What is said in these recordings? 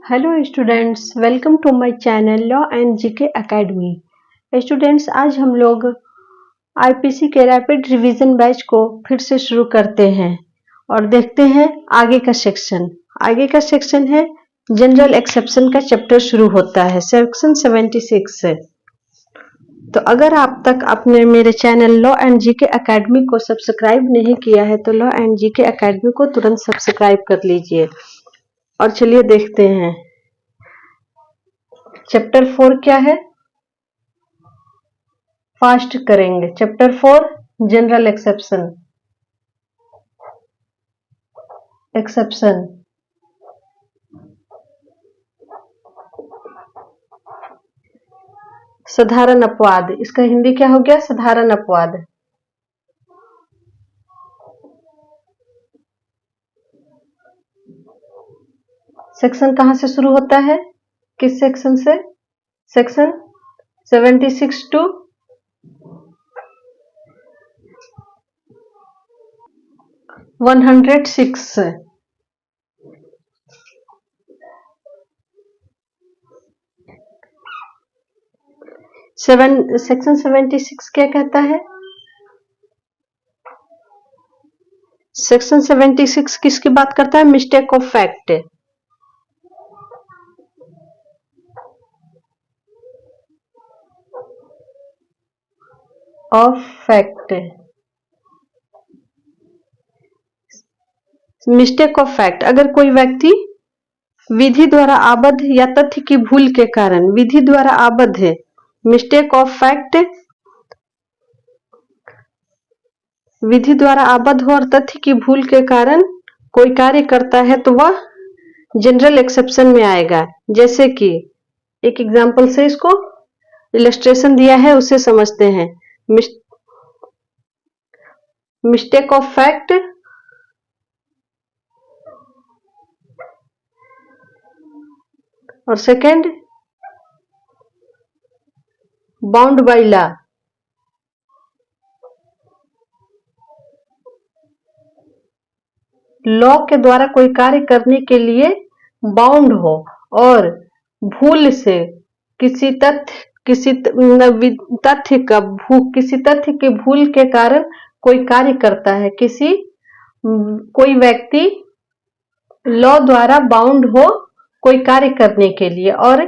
Hello students, welcome to my channel law and GK academy. Students, आज हम लोग IPC के रैपिड रिवीजन बैच को फिर से शुरू करते हैं और देखते हैं आगे का सेक्शन। आगे का सेक्शन है जनरल एक्सेप्शन का चैप्टर शुरू होता है सेक्शन 76 से। तो अगर आप तक आपने मेरे channel law and GK academy को सब्सक्राइब नहीं किया है तो लॉ एंड जीके एकेडमी को तुरंत सब्सक्राइब कर लीजिए। और चलिए देखते हैं चैप्टर 4 क्या है। फास्ट करेंगे। Chapter 4 general exception. साधारण अपवाद, इसका हिंदी क्या हो गया? साधारण अपवाद। सेक्शन कहां से शुरू होता है? किस सेक्शन से? सेक्शन 76 टू 106 से। सेक्शन 76 क्या कहता है? सेक्शन 76 किसकी बात करता है? Mistake of fact. Mistake of fact. अगर कोई व्यक्ति विधि द्वारा आबद्ध या तथ्य की भूल के कारण, विधि द्वारा आबद्ध है, मिस्टेक ऑफ फैक्ट, विधि द्वारा आबद्ध हो और तथ्य की भूल के कारण कोई कार्य करता है तो वह जनरल एक्सेप्शन में आएगा। जैसे कि एक एग्जांपल से इसको इलस्ट्रेशन दिया है, उसे समझते हैं। मिस्टेक ऑफ फैक्ट और second bound by law. Law के द्वारा कोई कार्य करने के लिए बाउंड हो और भूल से किसी तथ्य के भूल के कारण कोई कार्य करता है। कोई व्यक्ति लॉ द्वारा बाउंड हो कोई कार्य करने के लिए और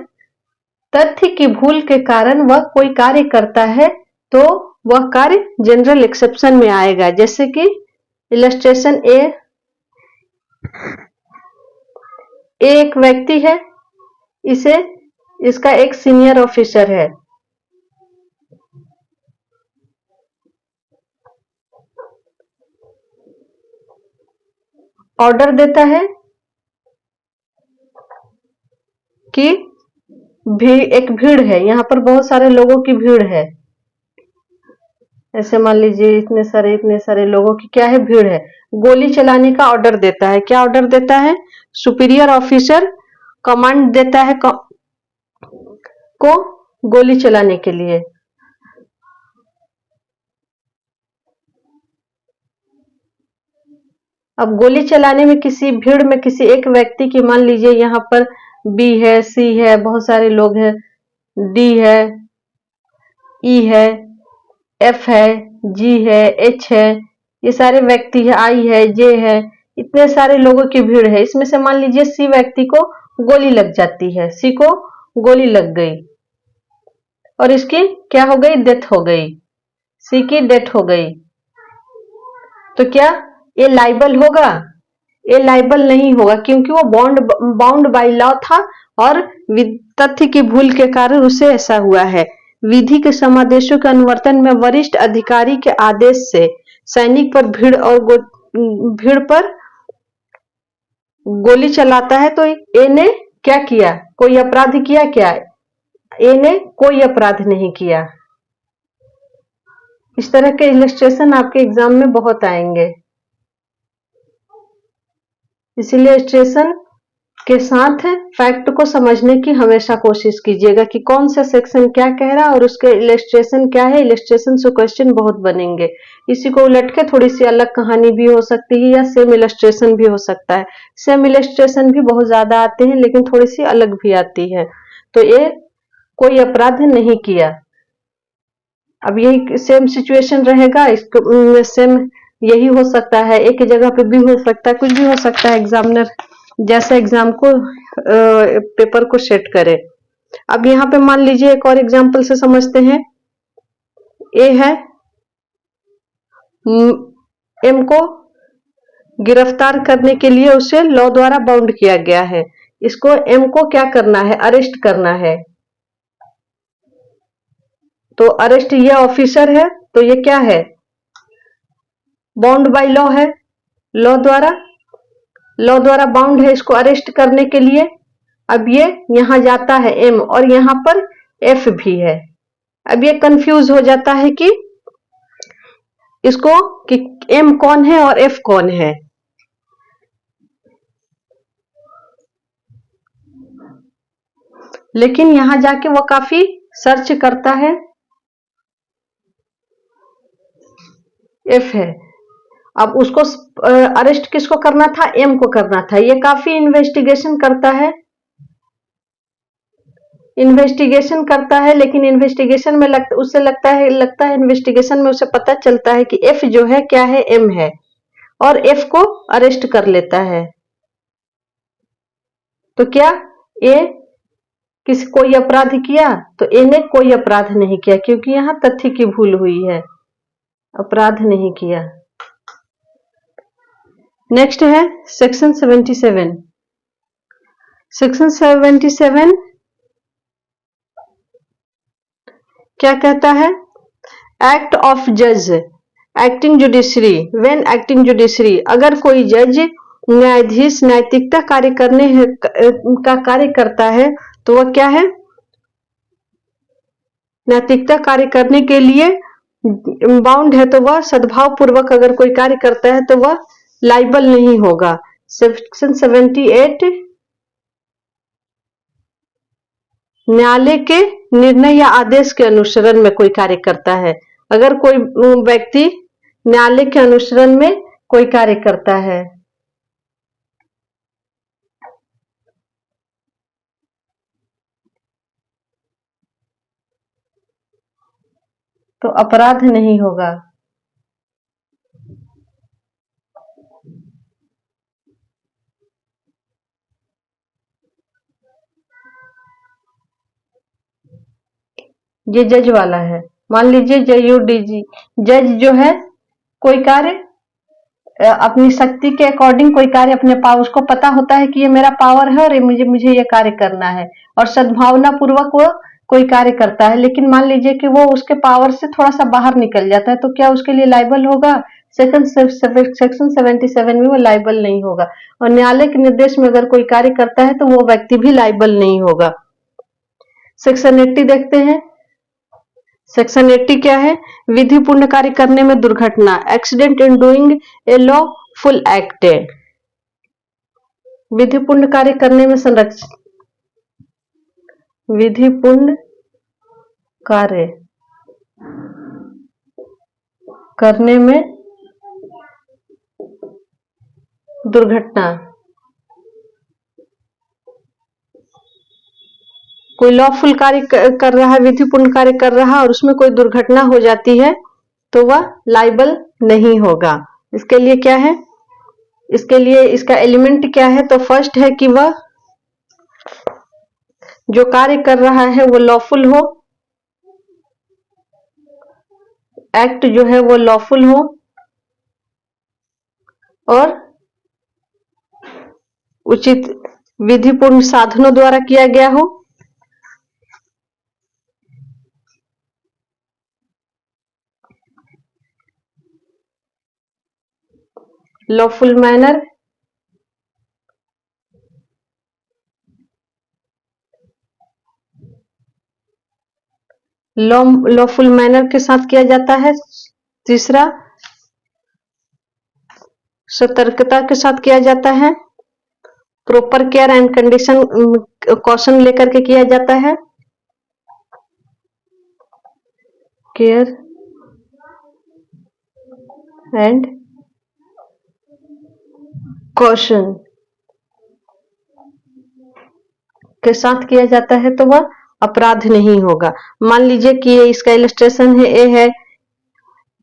तथ्य की भूल के कारण वह कोई कार्य करता है तो वह कार्य जनरल एक्सेप्शन में आएगा। जैसे कि इलस्ट्रेशन ए, एक व्यक्ति है, इसका एक सीनियर ऑफिसर है। ऑर्डर देता है कि एक भीड़ है, यहां पर बहुत सारे लोगों की भीड़ है। ऐसे मान लीजिए इतने सारे लोगों की क्या है? भीड़ है। गोली चलाने का ऑर्डर देता है। क्या ऑर्डर देता है? सुपीरियर ऑफिसर कमांड देता है को गोली चलाने के लिए। अब गोली चलाने में किसी भीड़ में किसी एक व्यक्ति की, मान लीजिए यहाँ पर बी है, सी है, बहुत सारे लोग हैं, डी है, ई है, एफ है, जी है, एच है, ये सारे व्यक्ति है, आई है, जे है, इतने सारे लोगों की भीड़ है। इसमें से मान लीजिए सी व्यक्ति को गोली लग जाती है, सी को गोली लग गई और इसकी क्या हो गई? डेथ हो गई। सी की डेथ हो गई तो क्या ये लाइबल होगा? ये लाइबल नहीं होगा, क्योंकि वो बाउंड बाय लॉ था और तथ्य की भूल के कारण उसे ऐसा हुआ है। विधि के समादेशों के अनुवर्तन में वरिष्ठ अधिकारी के आदेश से सैनिक पर भीड़ पर गोली चलाता है तो ए ने क्या किया? कोई अपराध किया क्या? ए ने कोई अपराध नहीं किया। इस तरह के इलस्ट्रेशन आपके एग्जाम में बहुत आएंगे, इसीलिए इलस्ट्रेशन के साथ फैक्ट को समझने की हमेशा कोशिश कीजिएगा कि कौन सा सेक्शन क्या कह रहा है और उसके इलस्ट्रेशन क्या है। इलस्ट्रेशन से क्वेश्चन बहुत बनेंगे। इसी को उलट के थोड़ी सी अलग कहानी भी हो सकती है या सेम इलस्ट्रेशन भी हो सकता है। सेम इलस्ट्रेशन भी बहुत ज्यादा आते हैं लेकिन थोड़ी सी अलग भी आती है। तो ये कोई अपराध नहीं किया। अब यही सेम सिचुएशन रहेगा, इसको सेम यही हो सकता है, एक ही जगह पे भी हो सकता है, कुछ भी हो सकता है। एग्जामिनर जैसे एग्जाम को पेपर को सेट करे। अब यहाँ पे मान लीजिए एक और एग्जाम्पल से समझते हैं। ए है, एम को गिरफ्तार करने के लिए उसे लॉ द्वारा बाउंड किया गया है। इसको एम को क्या करना है, अरेस्ट करना है। तो अरेस्ट ये ऑफिसर है, तो ये क्या है, बाउंड बाय लॉ है, लॉ द्वारा बाउंड है इसको अरेस्ट करने के लिए। अब ये यहां जाता है एम और यहां पर एफ भी है। अब ये कंफ्यूज हो जाता है कि इसको कि एम कौन है और एफ कौन है। लेकिन यहां जाके वो काफी सर्च करता है, एफ है। अब उसको अरेस्ट किसको करना था, एम को करना था। ये काफी इन्वेस्टिगेशन करता है, लेकिन इन्वेस्टिगेशन में उससे लगता है इन्वेस्टिगेशन में उसे पता चलता है कि एफ जो है क्या है, एम है, और एफ को अरेस्ट कर लेता है। तो क्या ए कोई अपराध किया, तो ए ने कोई अपराध नहीं किया क्योंकि यहां तथ्य की भूल हुई है, अपराध नहीं किया। नेक्स्ट है सेक्शन 77। सेक्शन 77 क्या कहता है, एक्ट ऑफ जज acting judiciary. When acting judiciary, अगर कोई जज न्यायाधीश नैतिकता कार्य करने का कार्य करता है तो वह क्या है, नैतिकता कार्य करने के लिए बाउंड है, तो वह सद्भाव पूर्वक अगर कोई कार्य करता है तो वह लाइबल नहीं होगा। सेक्शन 78 न्यायालय के निर्णय या आदेश के अनुसरण में कोई कार्य करता है। अगर कोई व्यक्ति न्यायालय के अनुसरण में कोई कार्य करता है तो अपराध नहीं होगा। ये जज वाला है। मान लीजिए जज जो है कोई कार्य अपनी शक्ति के अकॉर्डिंग कोई कार्य अपने पावर, उसको पता होता है कि ये मेरा पावर है और मुझे ये कार्य करना है और सद्भावना पूर्वक वो कोई कार्य करता है। लेकिन मान लीजिए कि वो उसके पावर से थोड़ा सा बाहर निकल जाता है, तो क्या उसके लिए लाइबल होगा? सेक्शन 77 में वो लाइबल नहीं होगा। और न्यायालय के निर्देश में अगर कोई कार्य करता है तो वो व्यक्ति भी लाइबल नहीं होगा। सेक्शन 80 देखते हैं। सेक्शन 80 क्या है, विधिपूर्ण कार्य करने में दुर्घटना, accident in doing a lawful act. विधिपूर्ण कार्य करने में संरक्षण, विधिपूर्ण कार्य करने में दुर्घटना, कोई लॉफुल कार्य कर रहा है, विधिपूर्ण कार्य कर रहा है और उसमें कोई दुर्घटना हो जाती है तो वह लाइबल नहीं होगा। इसके लिए क्या है, इसके लिए इसका एलिमेंट क्या है, तो फर्स्ट है कि वह जो कार्य कर रहा है वो लॉफुल हो, एक्ट जो है वो लॉफुल हो और उचित विधिपूर्ण साधनों द्वारा किया गया हो। लॉफुल मैनर, लॉफुल मैनर के साथ किया जाता है। तीसरा सतर्कता के साथ किया जाता है। Proper care and condition question लेकर के किया जाता है। केयर एंड क्वेश्चन के साथ किया जाता है तो वह अपराध नहीं होगा। मान लीजिए कि ये इसका इलस्ट्रेशन है, ए है,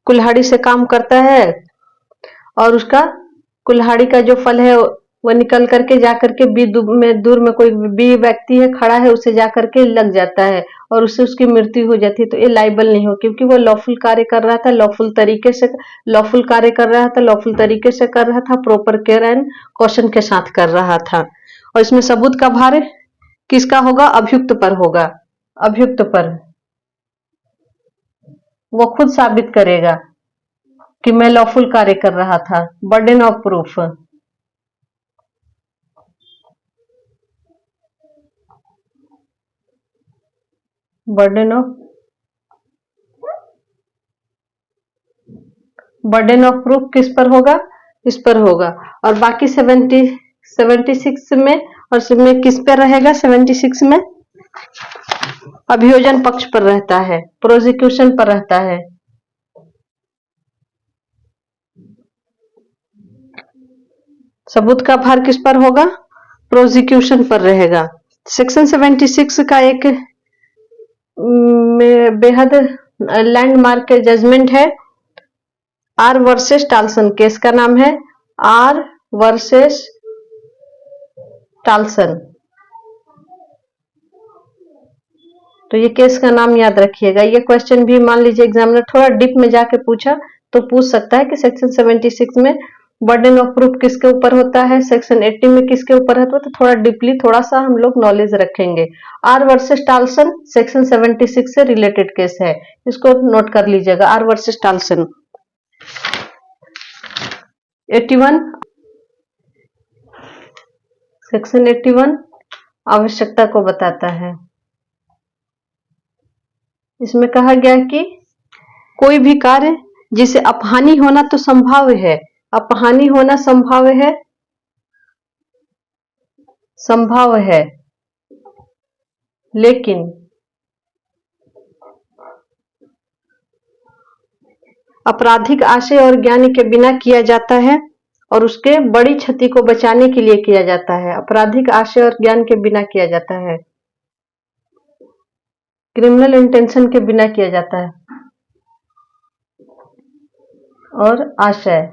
कुल्हाड़ी से काम करता है और उसका कुल्हाड़ी का जो फल है वो निकल करके जा करके दूर में कोई बी व्यक्ति है खड़ा है, उसे जा करके लग जाता है और उससे उसकी मृत्यु हो जाती है, तो ये लाइबल नहीं हो, क्योंकि वो लॉफुल कार्य कर रहा था, लॉफुल तरीके से लॉफुल कार्य कर रहा था, लॉफुल तरीके से कर रहा था, प्रॉपर केयर एंड कॉशन के साथ कर रहा था। और इसमें सबूत का भार किसका होगा? अभियुक्त पर होगा। अभियुक्त पर वो खुद साबित करेगा कि मैं लॉफुल कार्य कर रहा था। Burden of proof, burden of proof किस पर होगा? इस पर होगा। और बाकी 76 में और इसमें किस पर रहेगा? 76 में अभियोजन पक्ष पर रहता है, प्रोसिक्यूशन पर रहता है। सबूत का भार किस पर होगा? प्रोसिक्यूशन पर रहेगा। सेक्शन 76 का एक बेहद लैंडमार्क जजमेंट है, आर वर्सेस टाल्सन। केस का नाम है आर वर्सेस टाल्सन। तो ये केस का नाम याद रखिएगा। ये क्वेश्चन भी मान लीजिए एग्जामिनर थोड़ा डीप में जाके पूछा तो पूछ सकता है कि सेक्शन 76 में बर्डन ऑफ प्रूफ किसके ऊपर होता है, सेक्शन 80 में किसके ऊपर होता है, तो थोड़ा डीपली थोड़ा सा हम लोग नॉलेज रखेंगे। आर वर्सेस टाल्सन सेक्शन 76 से रिलेटेड केस है, इसको नोट कर लीजिएगा। आर वर्सेस टाल्सन 81, सेक्शन 81 आवश्यकता को बताता है। इसमें कहा गया कि कोई भी कार्य जिसे अपहानि होना तो संभाव्य है, अपहानि होना संभाव्य है, संभाव्य है, लेकिन आपराधिक आशय और ज्ञान के बिना किया जाता है और उसके बड़ी क्षति को बचाने के लिए किया जाता है। आपराधिक आशय और ज्ञान के बिना किया जाता है, क्रिमिनल इंटेंशन के बिना किया जाता है। और आशय,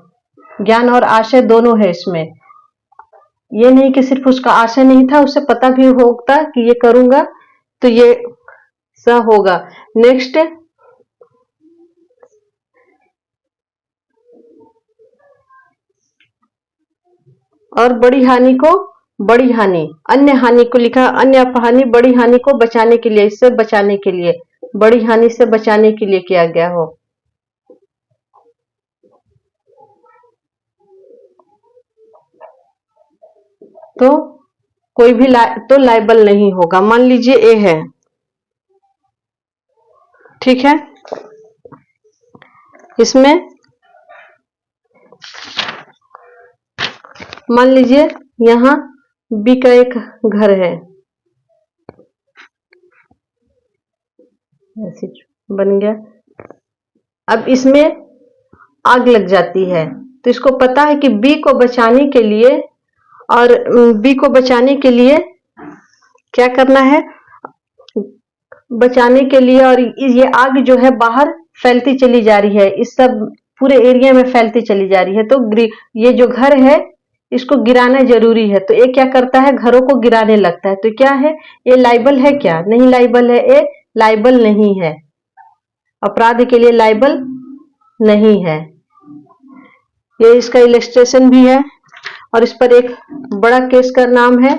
ज्ञान और आशय दोनों है इसमें। ये नहीं कि सिर्फ उसका आशय नहीं था, उसे पता भी होता कि ये करूंगा तो ये सा होगा। नेक्स्ट, और बड़ी हानि को, बड़ी हानि, अन्य हानि को लिखा, अन्य अपहानि बड़ी हानि को बचाने के लिए, इससे बचाने के लिए, बड़ी हानि से बचाने के लिए किया गया हो। तो कोई भी तो लाइबल नहीं होगा। मान लीजिए ए है, ठीक है, इसमें मान लीजिए यहां बी का एक घर है, ऐसे बन गया। अब इसमें आग लग जाती है, तो इसको पता है कि बी को बचाने के लिए, और बी को बचाने के लिए क्या करना है, बचाने के लिए, और ये आग जो है बाहर फैलती चली जा रही है, इस सब पूरे एरिया में फैलती चली जा रही है, तो ये जो घर है इसको गिराना जरूरी है। तो ये क्या करता है, घरों को गिराने लगता है। तो क्या है, ये लाइबल है क्या? नहीं लाइबल है, ये लाइबल नहीं है, अपराध के लिए लाइबल नहीं है। ये इसका इलस्ट्रेशन भी है, और इस पर एक बड़ा केस का नाम है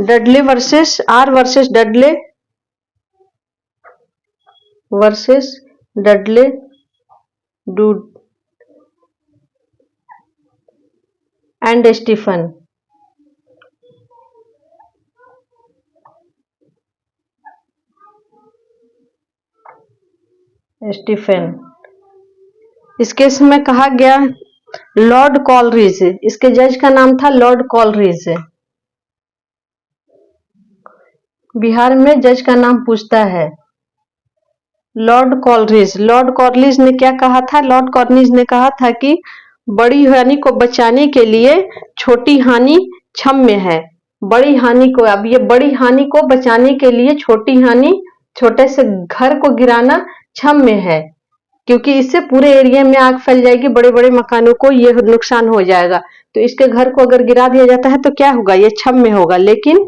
Dudley versus, R versus Dudley versus Dudley dude and Stephen. Stephen, इस केस में कहा गया लॉर्ड कॉलरिज, इसके जज का नाम था लॉर्ड कॉलरिज। बिहार में जज का नाम पूछता है लॉर्ड कॉलरिज। लॉर्ड कॉलरिज ने क्या कहा था? लॉर्ड कॉलरिज ने कहा था कि बड़ी हानि को बचाने के लिए छोटी हानि क्षम्य है। बड़ी हानि को, अब ये बड़ी हानि को बचाने के लिए छोटी हानि, छोटे से घर को गिराना क्षम्य है, क्योंकि इससे पूरे एरिया में आग फैल जाएगी, बड़े बड़े मकानों को ये नुकसान हो जाएगा। तो इसके घर को अगर गिरा दिया जाता है तो क्या होगा? ये क्षम्य होगा। लेकिन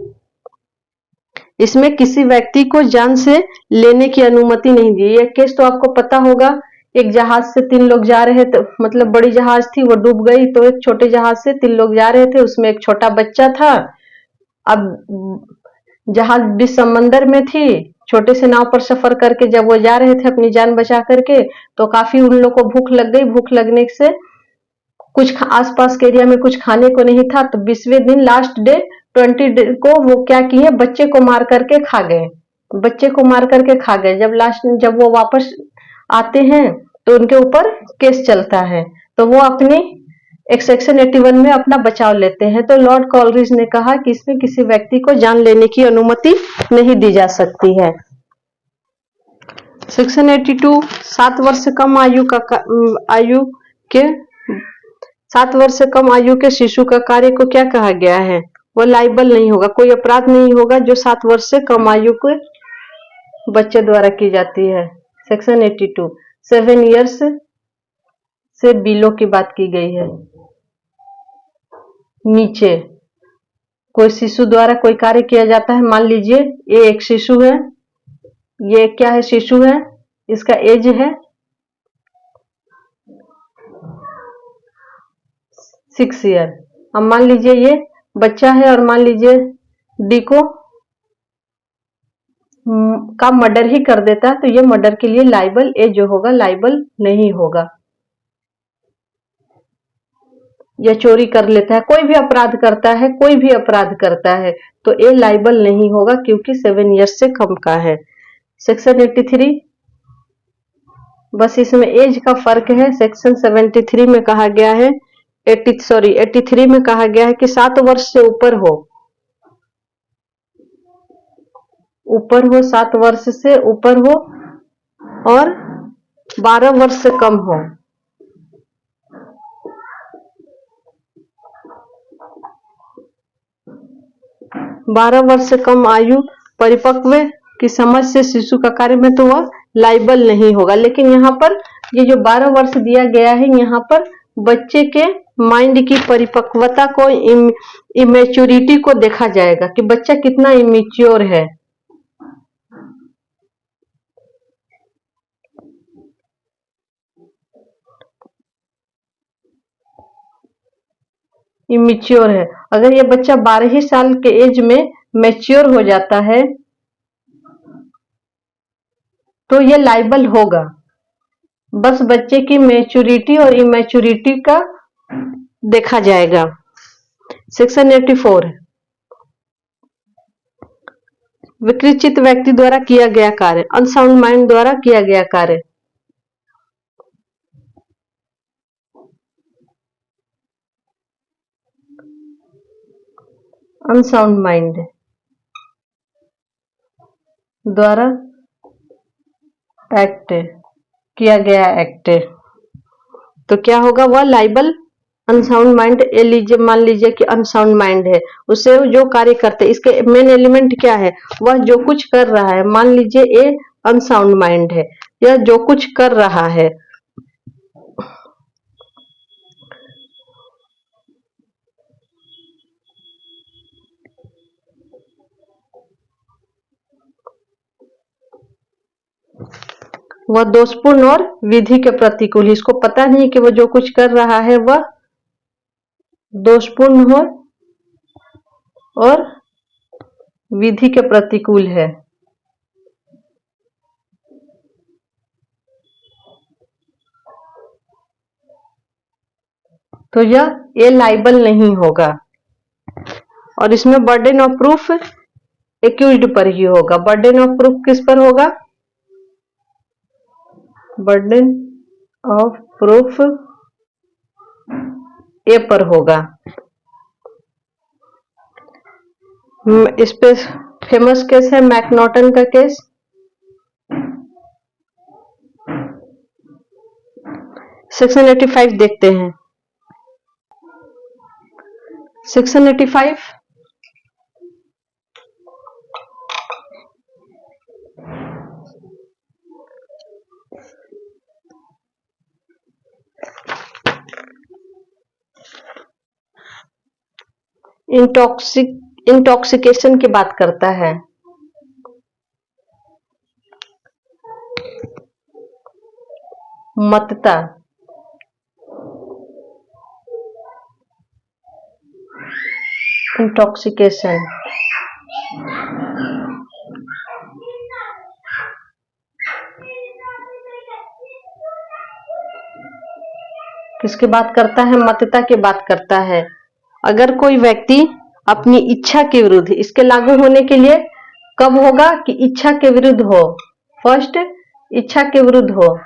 इसमें किसी व्यक्ति को जान से लेने की अनुमति नहीं दी। ये केस तो आपको पता होगा, एक जहाज से 3 लोग जा रहे थे, मतलब बड़ी जहाज थी वो डूब गई, तो एक छोटे जहाज से 3 लोग जा रहे थे, उसमें एक छोटा बच्चा था। अब जहाज बीच समंदर में थी, छोटे से नाव पर सफर करके जब वो जा रहे थे अपनी जान बचा करके, तो काफी उन लोग को भूख लग गई। भूख लगने से कुछ आसपास के एरिया में कुछ खाने को नहीं था, तो 20वें दिन लास्ट डे 20 डे को वो क्या किए, बच्चे को मार करके खा गए। बच्चे को मार करके खा गए। जब वो वापस आते हैं तो उनके ऊपर केस चलता है, तो वो अपनी एक सेक्शन 81 में अपना बचाव लेते हैं। तो लॉर्ड कॉलरिज ने कहा कि इसमें किसी व्यक्ति को जान लेने की अनुमति नहीं दी जा सकती है। सेक्शन 82 7 वर्ष से कम आयु के 7 वर्ष से कम आयु के शिशु का कार्य को क्या कहा गया है? वो लाइबल नहीं होगा, कोई अपराध नहीं होगा जो 7 वर्ष से कम आयु के बच्चे द्वारा की जाती है। सेक्शन 82 7 इयर्स से बिलो की बात की गई है। नीचे कोई शिशु द्वारा कोई कार्य किया जाता है, मान लीजिए ये एक शिशु है, ये क्या है? शिशु है, इसका एज है 6 ईयर। अब मान लीजिए ये बच्चा है और मान लीजिए डी को का मर्डर ही कर देता है, तो ये मर्डर के लिए लाइबल, ए जो होगा लाइबल नहीं होगा। या चोरी कर लेता है, कोई भी अपराध करता है, कोई भी अपराध करता है, तो ए लाइबल नहीं होगा क्योंकि 7 ईयर्स से कम का है। सेक्शन 83 बस इसमें एज का फर्क है। सेक्शन 73 में कहा गया है 83 में कहा गया है कि 7 वर्ष से ऊपर हो, 7 वर्ष से ऊपर हो और 12 वर्ष से कम हो। 12 वर्ष से कम आयु परिपक्व की समझ से शिशु का कार्य में तो वह लाइबल नहीं होगा। लेकिन यहाँ पर ये जो 12 वर्ष दिया गया है, यहाँ पर बच्चे के माइंड की परिपक्वता को, इमेच्योरिटी को देखा जाएगा कि बच्चा कितना इमेच्योर है। इमेच्योर है। अगर ये बच्चा 12 ही साल के एज में मैच्योर हो जाता है तो ये लाइबल होगा। बस बच्चे की मैच्योरिटी और इमेच्योरिटी का देखा जाएगा। सेक्शन 84 विकृत व्यक्ति द्वारा किया गया कार्य, अनसाउंड माइंड द्वारा किया गया कार्य। अनसाउंड माइंड द्वारा एक्ट किया गया एक्ट, तो क्या होगा? वह लाइबल। अनसाउंड माइंड, मान लीजिए कि अनसाउंड माइंड है, उससे जो कार्य करते, इसके मेन एलिमेंट क्या है? वह जो कुछ कर रहा है। मान लीजिए ये अनसाउंड माइंड है, यह जो कुछ कर रहा है, वह दोषपूर्ण और विधि के प्रतिकूल। इसको पता नहीं कि वह जो कुछ कर रहा है वह दोषपूर्ण हो और विधि के प्रतिकूल है, तो ये लाइबल नहीं होगा। और इसमें बर्डन ऑफ प्रूफ एक्यूज्ड पर ही होगा। बर्डन ऑफ प्रूफ किस पर होगा? बर्डन ऑफ प्रूफ ए पर होगा। इस पे फेमस केस है मैकनॉटन का केस। सेक्शन 85 देखते हैं। सेक्शन 85 इंटॉक्सिकेशन की बात करता है। मतता, इंटॉक्सिकेशन, किसकी बात करता है? मतता की बात करता है। अगर कोई व्यक्ति अपनी इच्छा के विरुद्ध, इसके लागू होने के लिए कब होगा कि इच्छा के विरुद्ध हो। फर्स्ट, इच्छा के विरुद्ध हो।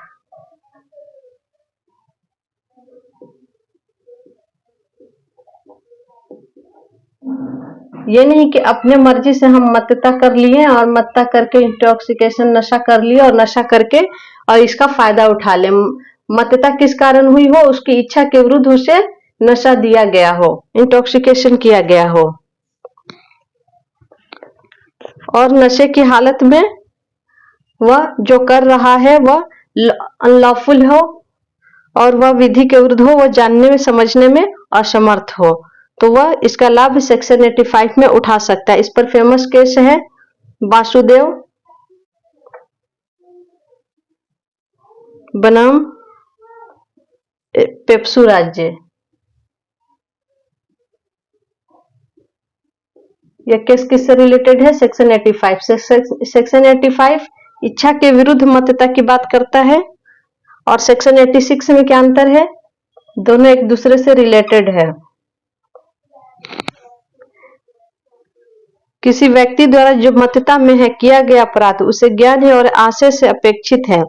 ये नहीं कि अपने मर्जी से हम मतता कर लिए और मतता करके इंटॉक्सिकेशन नशा कर लिया और नशा करके और इसका फायदा उठा ले। मतता किस कारण हुई हो? उसकी इच्छा के विरुद्ध उसे नशा दिया गया हो, इंटॉक्सिकेशन किया गया हो, और नशे की हालत में वह जो कर रहा है वह अनलॉफुल हो और वह विधि के विरुद्ध हो, वह जानने में समझने में असमर्थ हो, तो वह इसका लाभ सेक्शन 85 में उठा सकता है। इस पर फेमस केस है वासुदेव बनाम पेप्सू राज्य। यह केस किससे रिलेटेड है? सेक्शन 85 से। सेक्शन 85 इच्छा के विरुद्ध मतता की बात करता है और सेक्शन 86 में क्या अंतर है? दोनों एक दूसरे से रिलेटेड है। किसी व्यक्ति द्वारा जो मतता में है किया गया अपराध उसे ज्ञान है और आशय से अपेक्षित है।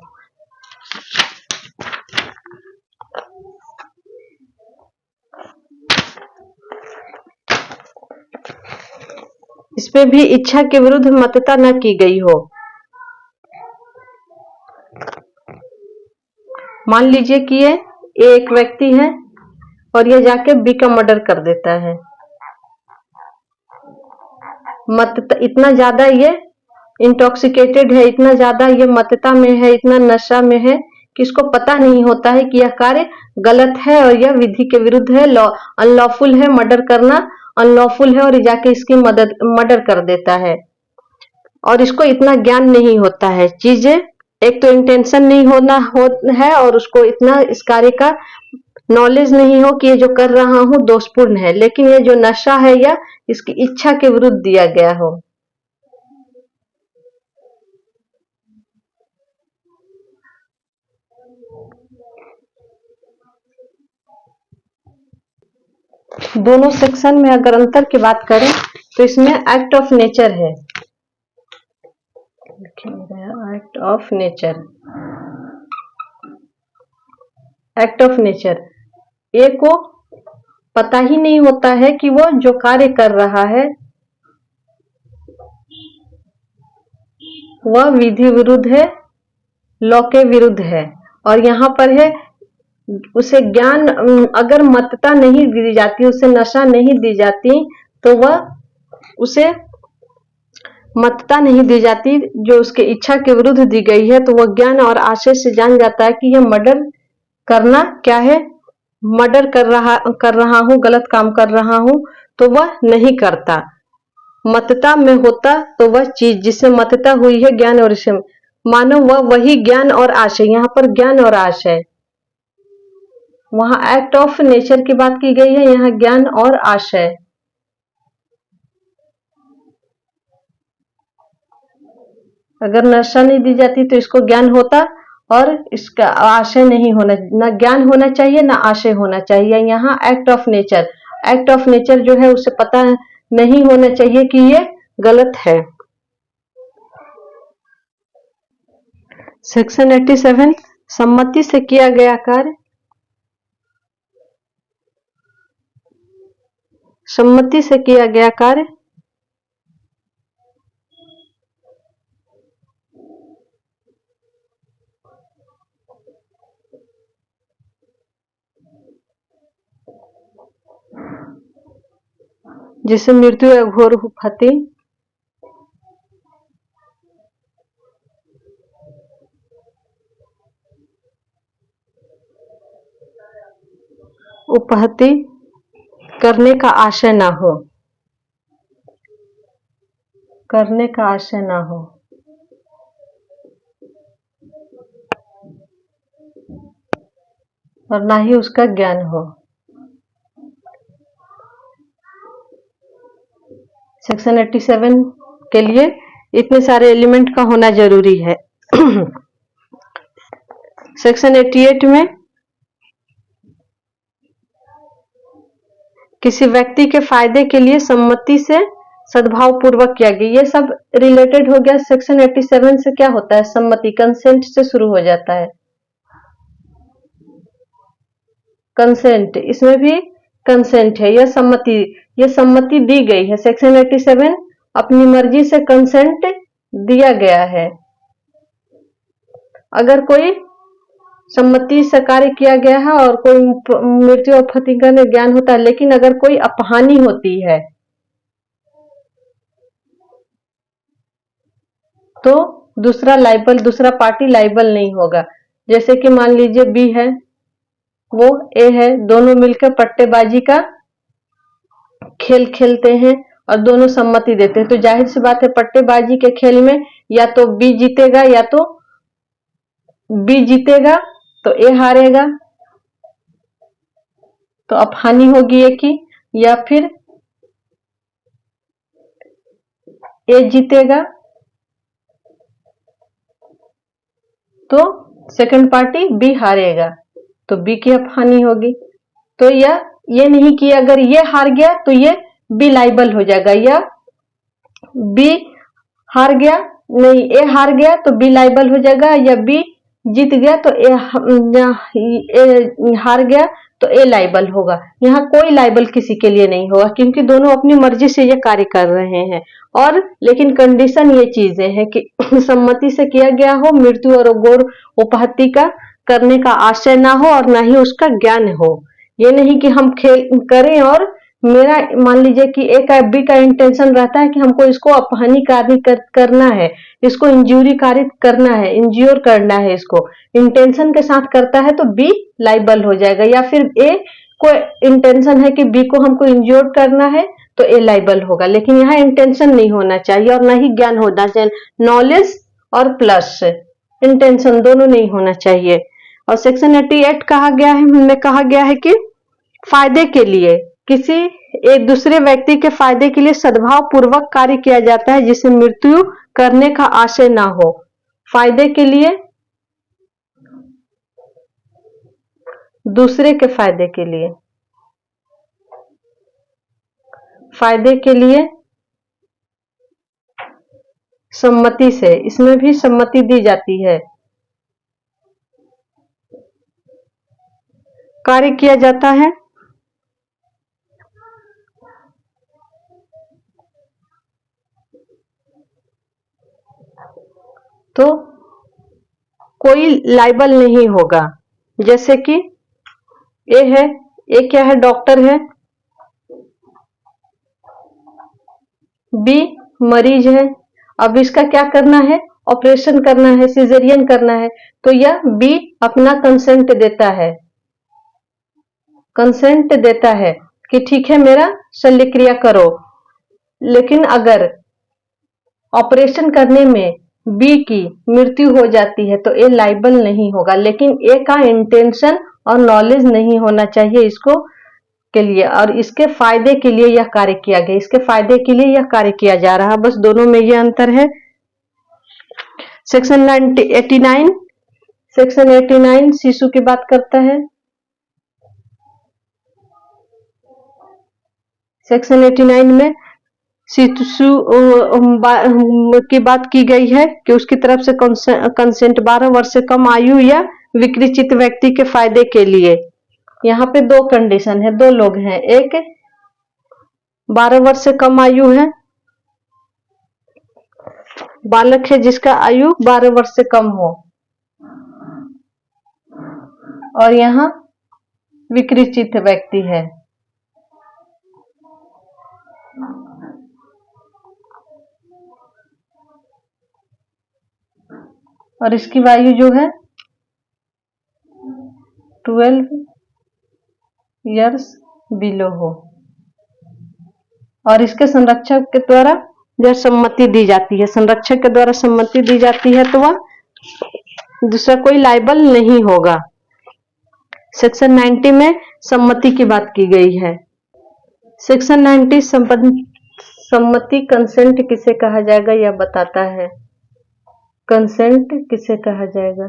इसमें भी इच्छा के विरुद्ध मतता न की गई हो। मान लीजिए कि ये एक व्यक्ति है और ये जाके बी का मर्डर कर देता है। मतता इतना ज्यादा ये इंटॉक्सिकेटेड है, इतना ज्यादा ये मतता में है, इतना नशा में है कि इसको पता नहीं होता है कि यह कार्य गलत है और यह विधि के विरुद्ध है, अनलॉफुल है, मर्डर करना अनलॉफुल है, और जाके इसकी मर्डर कर देता है। और इसको इतना ज्ञान नहीं होता है, चीजें एक तो इंटेंशन नहीं होना है और उसको इतना इस कार्य का नॉलेज नहीं हो कि ये जो कर रहा हूं दोषपूर्ण है, लेकिन ये जो नशा है या इसकी इच्छा के विरुद्ध दिया गया हो। दोनों सेक्शन में अगर अंतर की बात करें तो इसमें एक्ट ऑफ नेचर है। Act of nature, act of nature, A को पता ही नहीं होता है कि वो जो कार्य कर रहा है वह विधि विरुद्ध है, लॉ के विरुद्ध है, और यहाँ पर है उसे ज्ञान, अगर मतता नहीं दी जाती, उसे नशा नहीं दी जाती, तो वह उसे मतता नहीं दी जाती जो उसके इच्छा के विरुद्ध दी गई है, तो वह ज्ञान और आशय से जान जाता है कि यह मर्डर करना क्या है, मर्डर कर रहा हूं, गलत काम कर रहा हूं, तो वह नहीं करता। मतता में होता तो वह चीज जिससे मतता हुई है ज्ञान और आशय, मानो वह वही ज्ञान और आशय, यहाँ पर ज्ञान और आशय, वहां एक्ट ऑफ नेचर की बात की गई है, यहाँ ज्ञान और आशय। अगर नशा नहीं दी जाती तो इसको ज्ञान होता और इसका आशय नहीं होना, ना ज्ञान होना चाहिए ना आशय होना चाहिए। यहाँ act of nature, act of nature जो है उसे पता नहीं होना चाहिए कि ये गलत है। सेक्शन 87 सम्मति से किया गया कार्य, सम्मति से किया गया कार्य जिसे मृत्यु या घोर उपहति उपहति करने का आशय ना हो, करने का आशय ना हो, और ना ही उसका ज्ञान हो। सेक्शन 87 के लिए इतने सारे एलिमेंट का होना जरूरी है। सेक्शन 88 में किसी व्यक्ति के फायदे के लिए सम्मति से सद्भाव पूर्वक किया गया, ये सब रिलेटेड हो गया। सेक्शन 87 से क्या होता है, सम्मति, कंसेंट से शुरू हो जाता है। कंसेंट, इसमें भी कंसेंट है, यह सम्मति दी गई है। सेक्शन 87 अपनी मर्जी से कंसेंट दिया गया है। अगर कोई सम्मति से कार्य किया गया है और कोई मृत्यु और उपहति का ज्ञान होता है, लेकिन अगर कोई अपहानि होती है तो दूसरा पार्टी लाइबल नहीं होगा। जैसे कि मान लीजिए बी है, वो ए है, दोनों मिलकर पट्टेबाजी का खेल खेलते हैं और दोनों सम्मति देते हैं, तो जाहिर सी बात है पट्टेबाजी के खेल में या तो बी जीतेगा तो ए हारेगा, तो अब हानि होगी ए की, या फिर ए जीतेगा तो सेकंड पार्टी बी हारेगा, तो बी की अब हानि होगी। तो ये नहीं कि अगर ये हार गया तो ये बी लाइबल हो जाएगा, या बी हार गया, नहीं ए हार गया तो बी लाइबल हो जाएगा, या बी जीत गया तो ए हार गया तो ए लाइबल होगा। यहाँ कोई लाइबल किसी के लिए नहीं होगा, क्योंकि दोनों अपनी मर्जी से ये कार्य कर रहे हैं। और लेकिन कंडीशन ये चीजें हैं कि सम्मति से किया गया हो, मृत्यु और घोर उपहति का करने का आशय ना हो और ना ही उसका ज्ञान हो। ये नहीं कि हम खेल करें और मेरा मान लीजिए कि ए का बी का इंटेंशन रहता है कि हमको इसको अपहानिकारी करना है, इसको इंज्यूरी कारित करना है, इंज्योर करना है, इसको इंटेंशन के साथ करता है तो बी लाइबल हो जाएगा। या फिर ए को इंटेंशन है कि बी को हमको इंज्योर करना है तो ए लाइबल होगा। लेकिन यहाँ इंटेंशन नहीं होना चाहिए और ना ही ज्ञान होना चाहिए, नॉलेज और प्लस इंटेंशन दोनों नहीं होना चाहिए। और सेक्शन 88 कहा गया है, हमने कहा गया है कि फायदे के लिए, किसी एक दूसरे व्यक्ति के फायदे के लिए सद्भाव पूर्वक कार्य किया जाता है जिसे मृत्यु करने का आशय ना हो। फायदे के लिए, दूसरे के फायदे के लिए, फायदे के लिए सम्मति से, इसमें भी सम्मति दी जाती है, कार्य किया जाता है। तो कोई लाइबल नहीं होगा। जैसे कि ए है, ए क्या है, डॉक्टर है, बी मरीज है, अब इसका क्या करना है, ऑपरेशन करना है, सिजेरियन करना है, तो यह बी अपना कंसेंट देता है, कंसेंट देता है कि ठीक है मेरा शल्य क्रिया करो। लेकिन अगर ऑपरेशन करने में बी की मृत्यु हो जाती है तो ए लाइबल नहीं होगा। लेकिन ए का इंटेंशन और नॉलेज नहीं होना चाहिए इसको के लिए, और इसके फायदे के लिए यह कार्य किया गया, इसके फायदे के लिए यह कार्य किया जा रहा, बस दोनों में यह अंतर है। सेक्शन 89, सेक्शन 89 शिशु की बात करता है। सेक्शन 89 में शिशु की बात की गई है कि उसकी तरफ से कंसेंट 12 वर्ष से कम आयु या विकृचित व्यक्ति के फायदे के लिए। यहाँ पे दो कंडीशन है, दो लोग हैं, एक 12 वर्ष से कम आयु है, बालक है जिसका आयु 12 वर्ष से कम हो, और यहाँ विकृचित व्यक्ति है। और इसकी वायु जो है 12 इयर्स बिलो हो, और इसके संरक्षक के द्वारा जब सम्मति दी जाती है, संरक्षक के द्वारा सम्मति दी जाती है तो वह दूसरा कोई लायबल नहीं होगा। सेक्शन 90 में सम्मति की बात की गई है। सेक्शन 90 सम्मति कंसेंट किसे कहा जाएगा यह बताता है। कंसेंट किसे कहा जाएगा?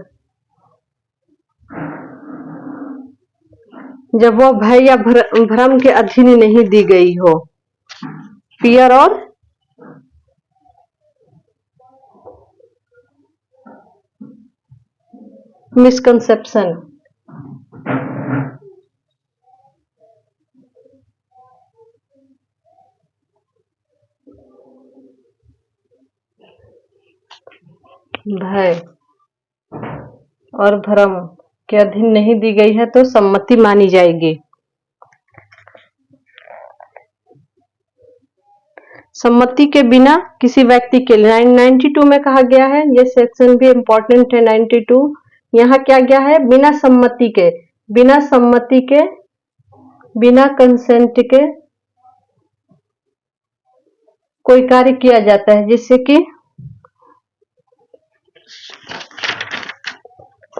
जब वह भय या भ्रम के अधीन नहीं दी गई हो। फियर और मिसकंसेप्शन। भय और भ्रम के अधीन नहीं दी गई है तो सम्मति मानी जाएगी। सम्मति के बिना किसी व्यक्ति के लिए 92 में कहा गया है, ये सेक्शन भी इंपॉर्टेंट है। 92 यहाँ क्या गया है? बिना सम्मति के, बिना सम्मति के, बिना कंसेंट के कोई कार्य किया जाता है, जिससे कि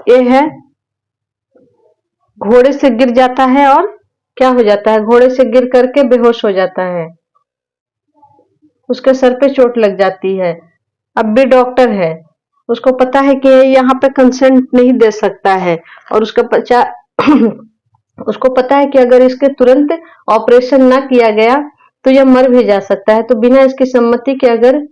ये है घोड़े से गिर जाता है और क्या हो जाता है? घोड़े से गिर करके बेहोश हो जाता है, उसके सर पे चोट लग जाती है। अब भी डॉक्टर है, उसको पता है कि यहाँ पे कंसेंट नहीं दे सकता है, और उसको पता है कि अगर इसके तुरंत ऑपरेशन ना किया गया तो यह मर भी जा सकता है। तो बिना इसकी सम्मति के अगर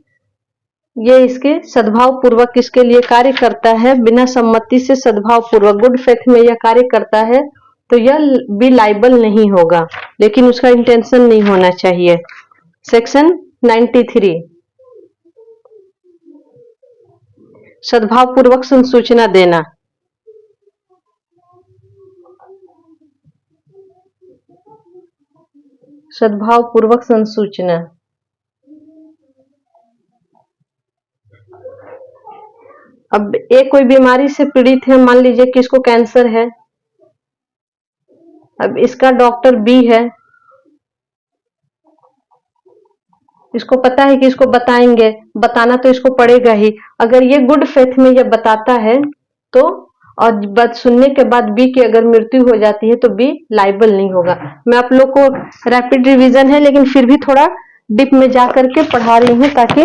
ये इसके सद्भाव पूर्वक इसके लिए कार्य करता है, बिना सम्मति से सद्भाव पूर्वक गुड फेथ में यह कार्य करता है, तो यह भी लाइबल नहीं होगा, लेकिन उसका इंटेंशन नहीं होना चाहिए। सेक्शन 93 सद्भाव पूर्वक संसूचना देना। सद्भाव पूर्वक संसूचना। अब एक कोई बीमारी से पीड़ित है, मान लीजिए कि इसको कैंसर है। अब इसका डॉक्टर बी है, इसको पता है कि इसको बताएंगे, बताना तो इसको पड़ेगा ही। अगर ये गुड फेथ में ये बताता है तो, और बात सुनने के बाद बी की अगर मृत्यु हो जाती है तो बी लाइबल नहीं होगा। मैं आप लोग को रैपिड रिवीजन है, लेकिन फिर भी थोड़ा डीप में जा करके पढ़ा रही हूँ ताकि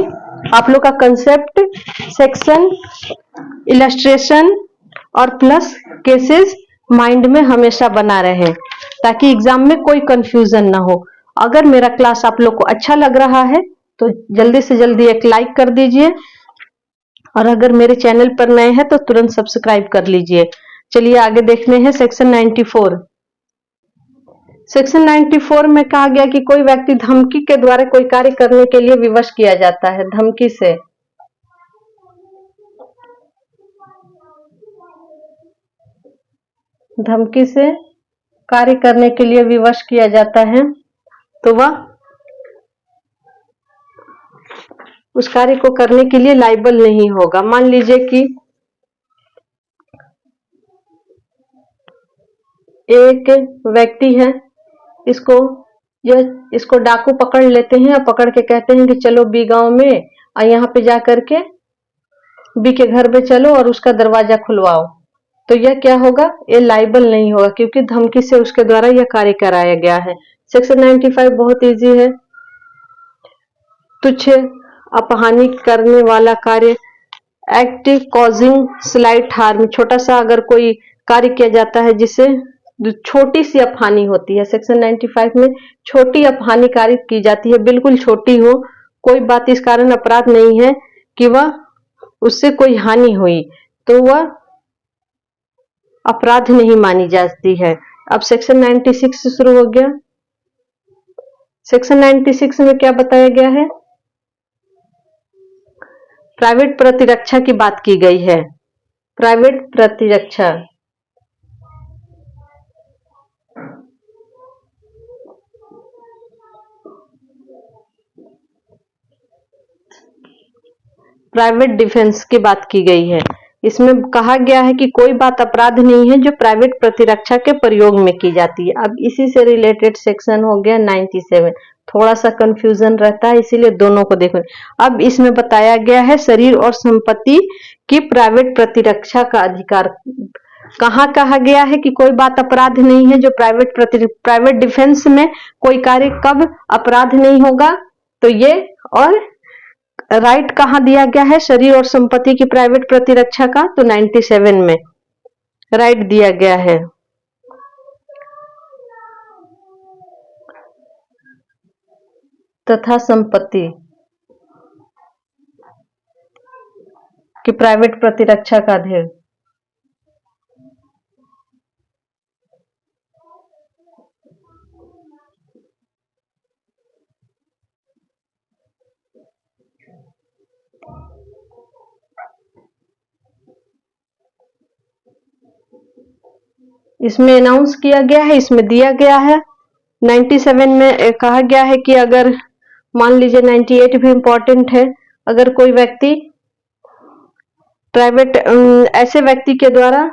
आप लोग का कंसेप्ट, सेक्शन, इलस्ट्रेशन और प्लस केसेस माइंड में हमेशा बना रहे, ताकि एग्जाम में कोई कंफ्यूजन ना हो। अगर मेरा क्लास आप लोग को अच्छा लग रहा है तो जल्दी से जल्दी एक लाइक कर दीजिए, और अगर मेरे चैनल पर नए हैं तो तुरंत सब्सक्राइब कर लीजिए। चलिए आगे देखने हैं सेक्शन 94। सेक्शन 94 में कहा गया कि कोई व्यक्ति धमकी के द्वारा कोई कार्य करने के लिए विवश किया जाता है। धमकी से, धमकी से कार्य करने के लिए विवश किया जाता है तो वह उस कार्य को करने के लिए लाइबल नहीं होगा। मान लीजिए कि एक व्यक्ति है, इसको डाकू पकड़ लेते हैं और पकड़ के कहते हैं कि चलो बी गांव में, और यहाँ पे जा करके बी के घर पे चलो और उसका दरवाजा खुलवाओ, तो यह क्या होगा? ये लाइबल नहीं होगा, क्योंकि धमकी से उसके द्वारा यह कार्य कराया गया है। सेक्शन 95 बहुत इजी है। तुच्छ अपहानि करने वाला कार्य, एक्ट कॉजिंग स्लाइट हार्म, छोटा सा अगर कोई कार्य किया जाता है जिससे छोटी सी अपहानि होती है। सेक्शन 95 में छोटी अपहानि कार्य की जाती है, बिल्कुल छोटी हो, कोई बात इस कारण अपराध नहीं है कि वह उससे कोई हानि हुई, तो वह अपराध नहीं मानी जाती है। अब सेक्शन 96 से शुरू हो गया। सेक्शन 96 में क्या बताया गया है? प्राइवेट प्रतिरक्षा की बात की गई है। प्राइवेट प्रतिरक्षा, प्राइवेट डिफेंस की बात की गई है। इसमें कहा गया है कि कोई बात अपराध नहीं है जो प्राइवेट प्रतिरक्षा के प्रयोग में की जाती है। अब इसी से रिलेटेड सेक्शन हो गया 97। थोड़ा सा कंफ्यूजन रहता है, इसीलिए दोनों को देखो। अब इसमें बताया गया है शरीर और संपत्ति की प्राइवेट प्रतिरक्षा का अधिकार। कहाँ कहा गया है कि कोई बात अपराध नहीं है जो प्राइवेट डिफेंस में कोई कार्य कब अपराध नहीं होगा, तो ये। और राइट कहाँ दिया गया है शरीर और संपत्ति की प्राइवेट प्रतिरक्षा का, तो 97 में राइट दिया गया है। तथा संपत्ति की प्राइवेट प्रतिरक्षा का अधिकार। इसमें अनाउंस किया गया है, इसमें दिया गया है। 97 में कहा गया है कि अगर मान लीजिए 98 भी इंपॉर्टेंट है, अगर कोई व्यक्ति प्राइवेट ऐसे व्यक्ति के द्वारा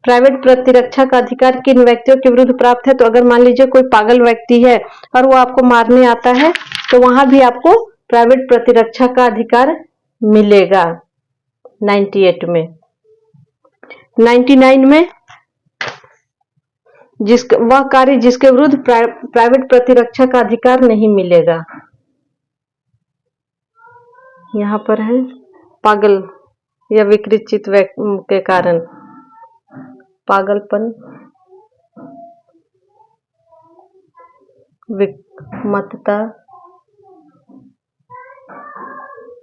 प्राइवेट प्रतिरक्षा का अधिकार किन व्यक्तियों के विरुद्ध प्राप्त है, तो अगर मान लीजिए कोई पागल व्यक्ति है और वो आपको मारने आता है, तो वहां भी आपको प्राइवेट प्रतिरक्षा का अधिकार मिलेगा 98 में। 99 में वह कार्य जिसके विरुद्ध प्राइवेट प्रतिरक्षा का अधिकार नहीं मिलेगा। यहाँ पर है पागल या विकृत चित्त के कारण, पागलपन, विमत्तता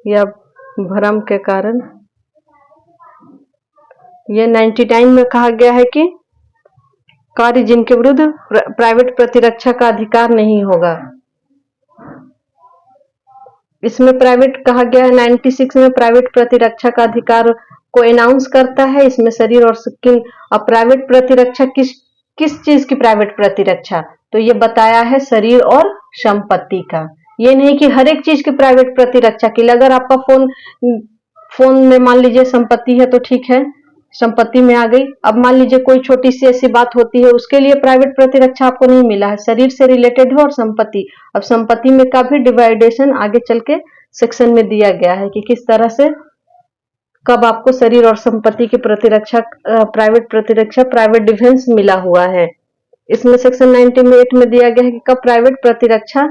या भ्रम के कारण। ये 99 में कहा गया है कि कार्य जिनके विरुद्ध प्राइवेट प्रतिरक्षा का अधिकार नहीं होगा। इसमें प्राइवेट कहा गया है 96 में प्राइवेट प्रतिरक्षा का अधिकार को अनाउंस करता है। इसमें शरीर और प्राइवेट प्रतिरक्षा किस चीज की प्राइवेट प्रतिरक्षा, तो ये बताया है शरीर और संपत्ति का। ये नहीं कि हर एक चीज की प्राइवेट प्रतिरक्षा के लिए। अगर आपका फोन में मान लीजिए संपत्ति है तो ठीक है, संपत्ति में आ गई। अब मान लीजिए कोई छोटी सी ऐसी बात होती है, उसके लिए प्राइवेट प्रतिरक्षा आपको नहीं मिला है, शरीर से रिलेटेड है और संपत्ति। अब संपत्ति में का भी डिवाइडेशन आगे चल के सेक्शन में दिया गया है कि किस तरह से कब आपको शरीर और संपत्ति की प्रतिरक्षा प्राइवेट प्रतिरक्षा प्राइवेट डिफेंस मिला हुआ है। इसमें सेक्शन 98 में दिया गया है कि कब प्राइवेट प्रतिरक्षा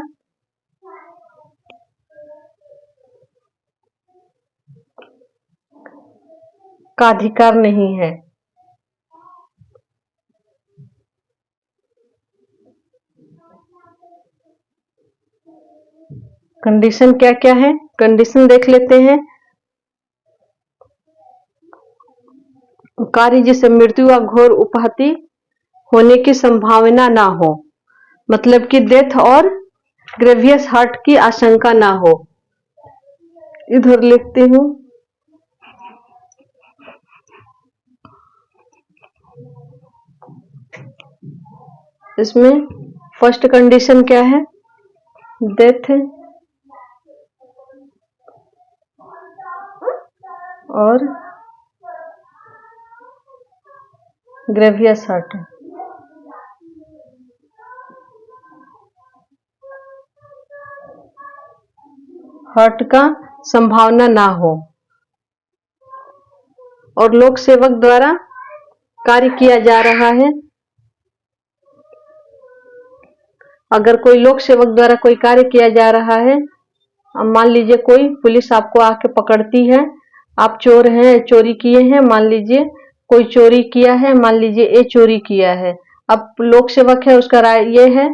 का अधिकार नहीं है। कंडीशन क्या क्या है, कंडीशन देख लेते हैं। कार्य जिससे मृत्यु या घोर उपहति होने की संभावना ना हो, मतलब कि डेथ और ग्रेवियस हार्ट की आशंका ना हो। इधर लिखती हूं, इसमें फर्स्ट कंडीशन क्या है, डेथ और ग्रेवियस हार्ट। हार्ट का संभावना ना हो और लोक सेवक द्वारा कार्य किया जा रहा है। अगर कोई लोक सेवक द्वारा कोई कार्य किया जा रहा है, मान लीजिए कोई पुलिस आपको आके पकड़ती है, आप चोर हैं, चोरी किए हैं, मान लीजिए कोई चोरी किया है, मान लीजिए ये चोरी किया है। अब लोक सेवक है, उसका राय ये है,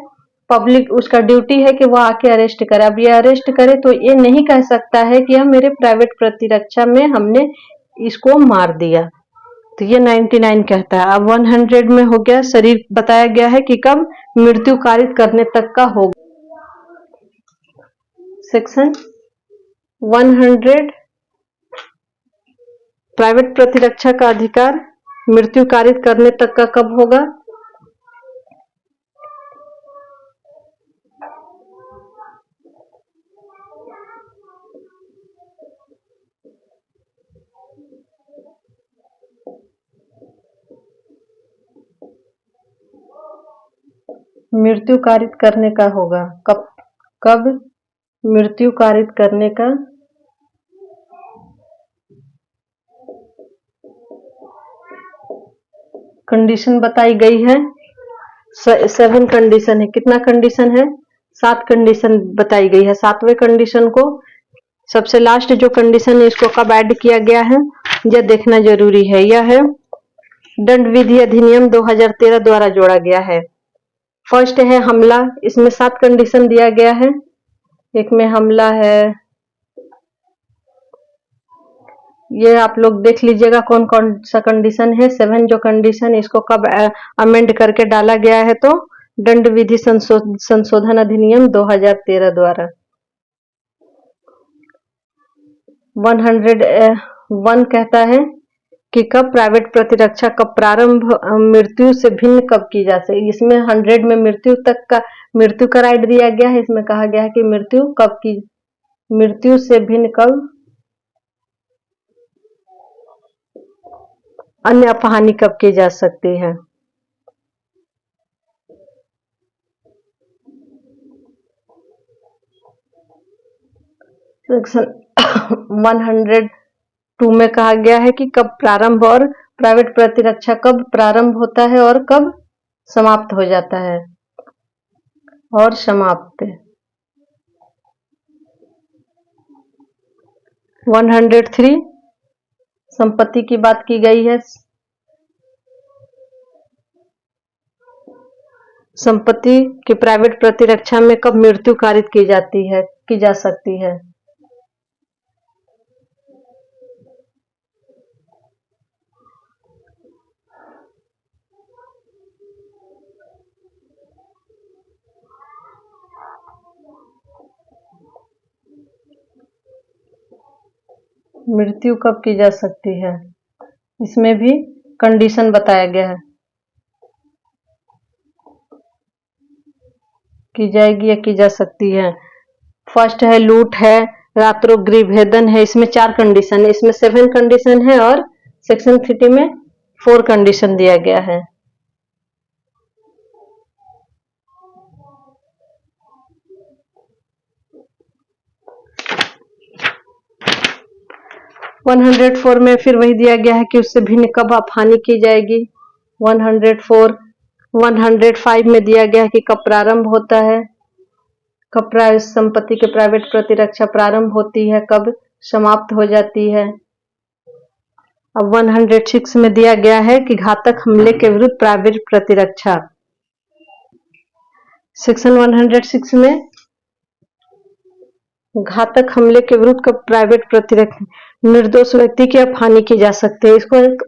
पब्लिक उसका ड्यूटी है कि वह आके अरेस्ट करे। अब ये अरेस्ट करे तो ये नहीं कह सकता है कि हम मेरे प्राइवेट प्रतिरक्षा में हमने इसको मार दिया, तो ये 99 कहता है। अब 100 में हो गया, शरीर बताया गया है कि कब मृत्यु कारित करने तक का होगा। सेक्शन 100 प्राइवेट प्रतिरक्षा का अधिकार मृत्यु कारित करने तक का कब होगा? मृत्यु कारित करने का होगा। कब मृत्यु कारित करने का? कंडीशन बताई गई है 7 कंडीशन है। कितना कंडीशन है? 7 कंडीशन बताई गई है। 7वें कंडीशन को सबसे लास्ट जो कंडीशन है इसको कब ऐड किया गया है यह देखना जरूरी है। यह है दंड विधि अधिनियम 2013 द्वारा जोड़ा गया है। फर्स्ट है हमला, इसमें 7 कंडीशन दिया गया है। एक में हमला है, ये आप लोग देख लीजिएगा कौन कौन सा कंडीशन है। 7 जो कंडीशन इसको कब अमेंड करके डाला गया है तो दंड विधि संशोधन अधिनियम 2013 द्वारा। 101 कहता है कि कब प्राइवेट प्रतिरक्षा कब प्रारंभ मृत्यु से भिन्न कब की जा सकती। इसमें 100 में मृत्यु तक का मृत्यु का राइट दिया गया है। इसमें कहा गया है कि मृत्यु कब की, मृत्यु से भिन्न कब, अन्य अपहानि कब की जा सकती है। सेक्शन 102 में कहा गया है कि कब प्रारंभ और प्राइवेट प्रतिरक्षा कब प्रारंभ होता है और कब समाप्त हो जाता है और समाप्त। 103 संपत्ति की बात की गई है। संपत्ति की प्राइवेट प्रतिरक्षा में कब मृत्यु कारित की जाती है, की जा सकती है। मृत्यु कब की जा सकती है, इसमें भी कंडीशन बताया गया है। की जाएगी या की जा सकती है। फर्स्ट है लूट है, रात्रोगृह भेदन है। इसमें 4 कंडीशन है। इसमें 7 कंडीशन है और सेक्शन 30 में 4 कंडीशन दिया गया है। वन 104 में फिर वही दिया गया है कि उससे भिन्न कब अपहानि की जाएगी। 104 105 में दिया गया है कि कब प्रारंभ होता है, कब संपत्ति के प्राइवेट प्रतिरक्षा प्रारंभ होती है, कब समाप्त हो जाती है। अब 106 में दिया गया है कि घातक हमले के विरुद्ध प्राइवेट प्रतिरक्षा। सेक्शन 106 में घातक हमले के विरुद्ध कब प्राइवेट प्रतिरक्षा, निर्दोष व्यक्ति की अपहानि की जा सकती है। इसको एक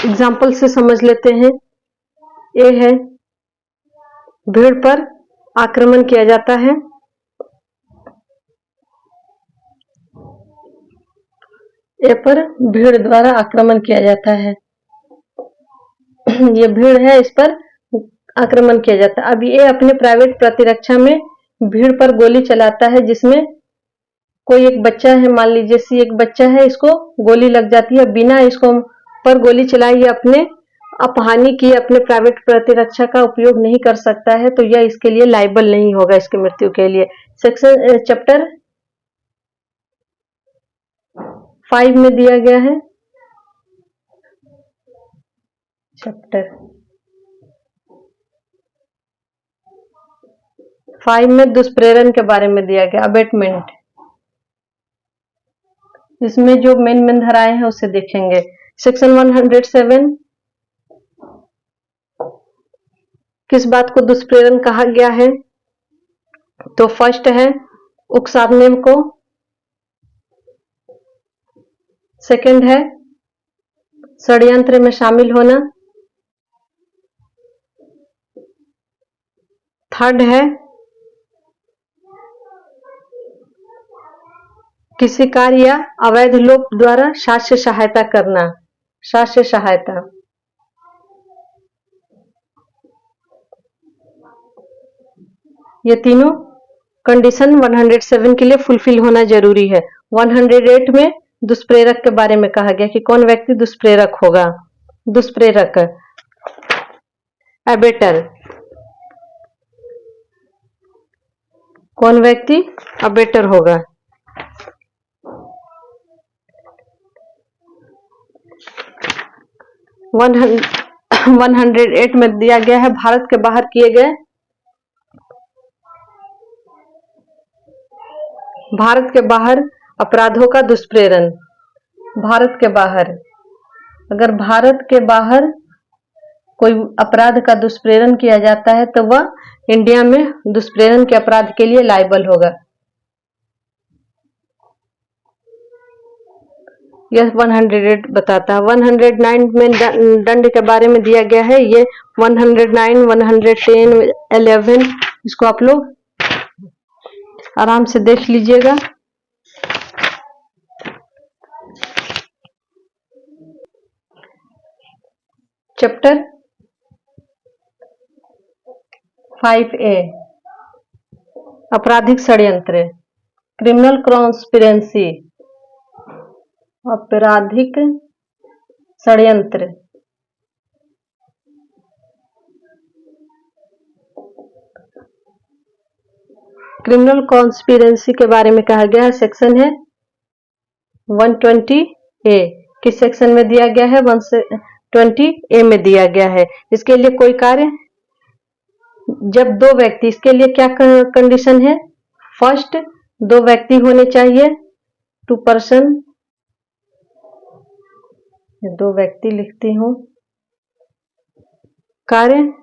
एग्जाम्पल से समझ लेते हैं। ए है भीड़ पर आक्रमण किया जाता है। ए पर भीड़ द्वारा आक्रमण किया जाता है। ये भीड़ है, इस पर आक्रमण किया जाता है। अब ये अपने प्राइवेट प्रतिरक्षा में भीड़ पर गोली चलाता है, जिसमें कोई एक बच्चा है, मान लीजिए सी एक बच्चा है, इसको गोली लग जाती है। बिना इसको पर गोली चलाई ये अपने अपहानि की अपने प्राइवेट प्रतिरक्षा का उपयोग नहीं कर सकता है, तो यह इसके लिए लायबल नहीं होगा, इसकी मृत्यु के लिए। सेक्शन चैप्टर 5 में दिया गया है। चैप्टर 5 में दुष्प्रेरण के बारे में दिया गया, अबेटमेंट। इसमें जो मेन धाराएं हैं उसे देखेंगे। सेक्शन 107 किस बात को दुष्प्रेरण कहा गया है, तो फर्स्ट है उकसाने को, सेकंड है षड्यंत्र में शामिल होना, थर्ड है किसी कार्य या अवैध लोक द्वारा शास्य सहायता करना, शास्य सहायता। ये तीनों कंडीशन 107 के लिए फुलफिल होना जरूरी है। 108 में दुष्प्रेरक के बारे में कहा गया कि कौन व्यक्ति दुष्प्रेरक होगा। दुष्प्रेरक अबेटर, कौन व्यक्ति अबेटर होगा। 108 में दिया गया है भारत के बाहर किए गए, भारत के बाहर अपराधों का दुष्प्रेरण। भारत के बाहर, अगर भारत के बाहर कोई अपराध का दुष्प्रेरण किया जाता है तो वह इंडिया में दुष्प्रेरण के अपराध के लिए लायबल होगा। यह 108 बताता है। 109 में दंड के बारे में दिया गया है। ये 109, 110, 11 इसको आप लोग आराम से देख लीजिएगा। चैप्टर 5A आपराधिक षड्यंत्र, क्रिमिनल कॉन्स्पिरेंसी, आपराधिक षड्यंत्र। क्रिमिनल कॉन्स्पिरेंसी के बारे में कहा गया है, सेक्शन है 120A। किस सेक्शन में दिया गया है? 120A में दिया गया है। इसके लिए कोई कार्य, जब दो व्यक्ति, इसके लिए क्या कंडीशन है? फर्स्ट, दो व्यक्ति होने चाहिए, 2 पर्सन, दो व्यक्ति लिखती हूं। कार्य,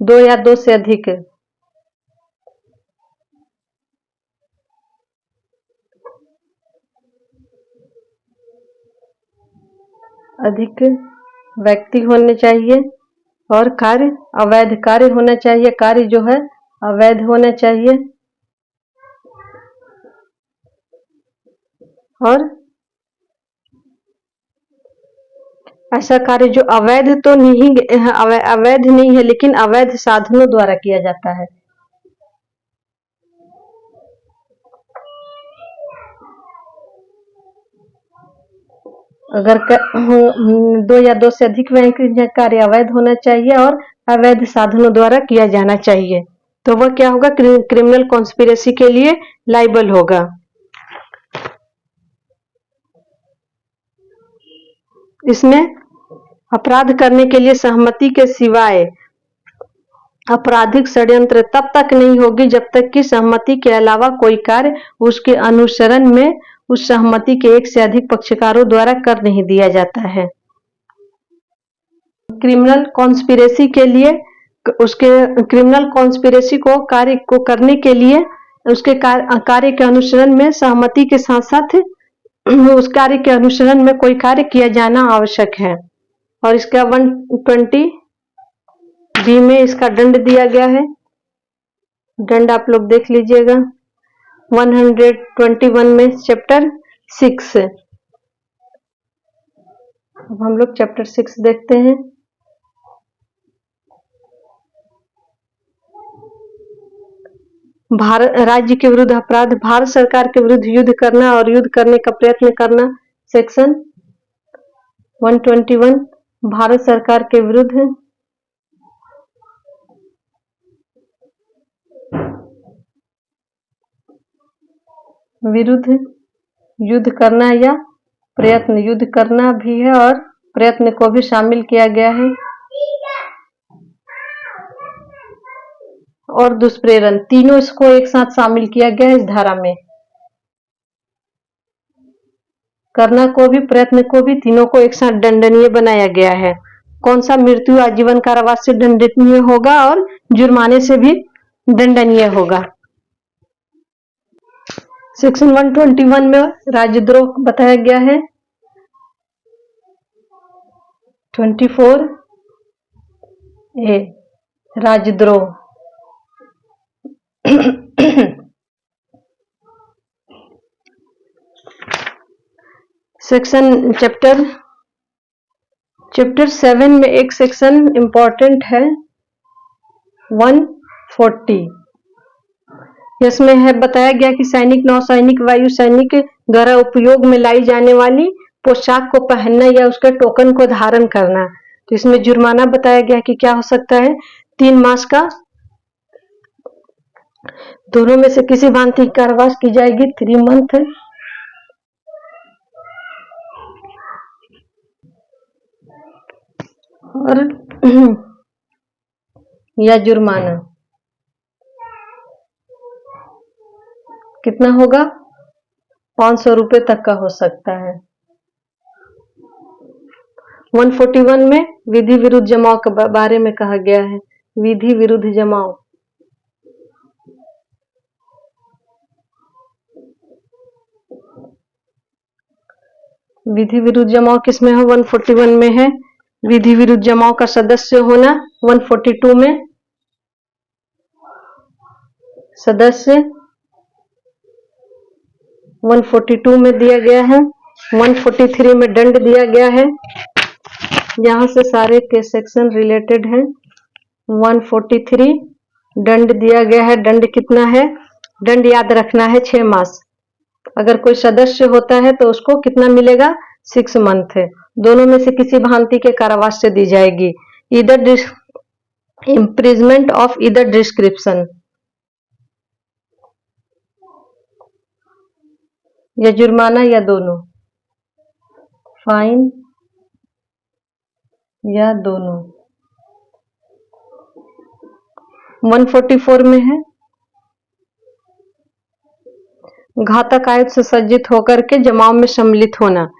2 या 2 से अधिक, अधिक व्यक्ति होने चाहिए और कार्य अवैध कार्य होना चाहिए। कार्य जो है अवैध होना चाहिए और ऐसा कार्य जो अवैध तो नहीं, अवैध नहीं है लेकिन अवैध साधनों द्वारा किया जाता है। अगर 2 या 2 से अधिक कार्य अवैध होना चाहिए और अवैध साधनों द्वारा किया जाना चाहिए, तो वह क्या होगा? क्रिमिनल कॉन्स्पिरेसी के लिए लायबल होगा। इसमें अपराध करने के लिए सहमति के सिवाय आपराधिक षड्यंत्र तब तक नहीं होगी जब तक कि सहमति के अलावा कोई कार्य उसके अनुसरण में उस सहमति के एक से अधिक पक्षकारों द्वारा कर नहीं दिया जाता है। क्रिमिनल कॉन्स्पिरेसी के लिए, उसके क्रिमिनल कॉन्स्पिरेसी को कार्य को करने के लिए उसके कार्य के अनुसरण में सहमति के साथ साथ उस कार्य के अनुसरण में कोई कार्य किया जाना आवश्यक है। और इसका 120B में इसका दंड दिया गया है। दंड आप लोग देख लीजिएगा। 121 में चैप्टर 6। अब हम लोग चैप्टर 6 देखते हैं। भारत राज्य के विरुद्ध अपराध, भारत सरकार के विरुद्ध युद्ध करना और युद्ध करने का प्रयत्न करना। सेक्शन 121 भारत सरकार के विरुद्ध युद्ध करना या प्रयत्न, युद्ध करना भी है और प्रयत्न को भी शामिल किया गया है। और दुष्प्रेरण, तीनों इसको एक साथ शामिल किया गया है इस धारा में। करना को भी, प्रयत्न को भी, तीनों को एक साथ दंडनीय बनाया गया है। कौन सा? मृत्यु, आजीवन कारावास से दंडनीय होगा और जुर्माने से भी दंडनीय होगा। सेक्शन 121 में राजद्रोह बताया गया है। 24A राजद्रोह। सेक्शन चैप्टर 7 में एक सेक्शन इंपॉर्टेंट है 140। इसमें है बताया गया कि सैनिक, नौसैनिक, वायु सैनिक द्वारा उपयोग में लाई जाने वाली पोशाक को पहनना या उसके टोकन को धारण करना। तो इसमें जुर्माना बताया गया कि क्या हो सकता है, 3 मास का, दोनों में से किसी भांति की कार्रवाई की जाएगी, 3 मंथ, और या जुर्माना कितना होगा, 500 रुपए तक का हो सकता है। 141 में विधि विरुद्ध जमाव के बारे में कहा गया है। विधि विरुद्ध जमाव, विधि विरुद्ध जमाव किसमें है, 141 में है। विधि विरुद्ध जमाव का सदस्य होना 142 में, सदस्य 142 में दिया गया है। 143 में दंड दिया गया है। यहां से सारे के सेक्शन रिलेटेड हैं। 143 दंड दिया गया है। दंड कितना है, दंड याद रखना है 6 मास। अगर कोई सदस्य होता है तो उसको कितना मिलेगा, 6 मंथ। दोनों में से किसी भांति के कारावास से दी जाएगी। इधर इम्प्रिजमेंट ऑफ इधर डिस्क्रिप्शन, या जुर्माना या दोनों, फाइन या दोनों। 144 में है घातक आयुध से सज्जित होकर के जमाव में सम्मिलित होना।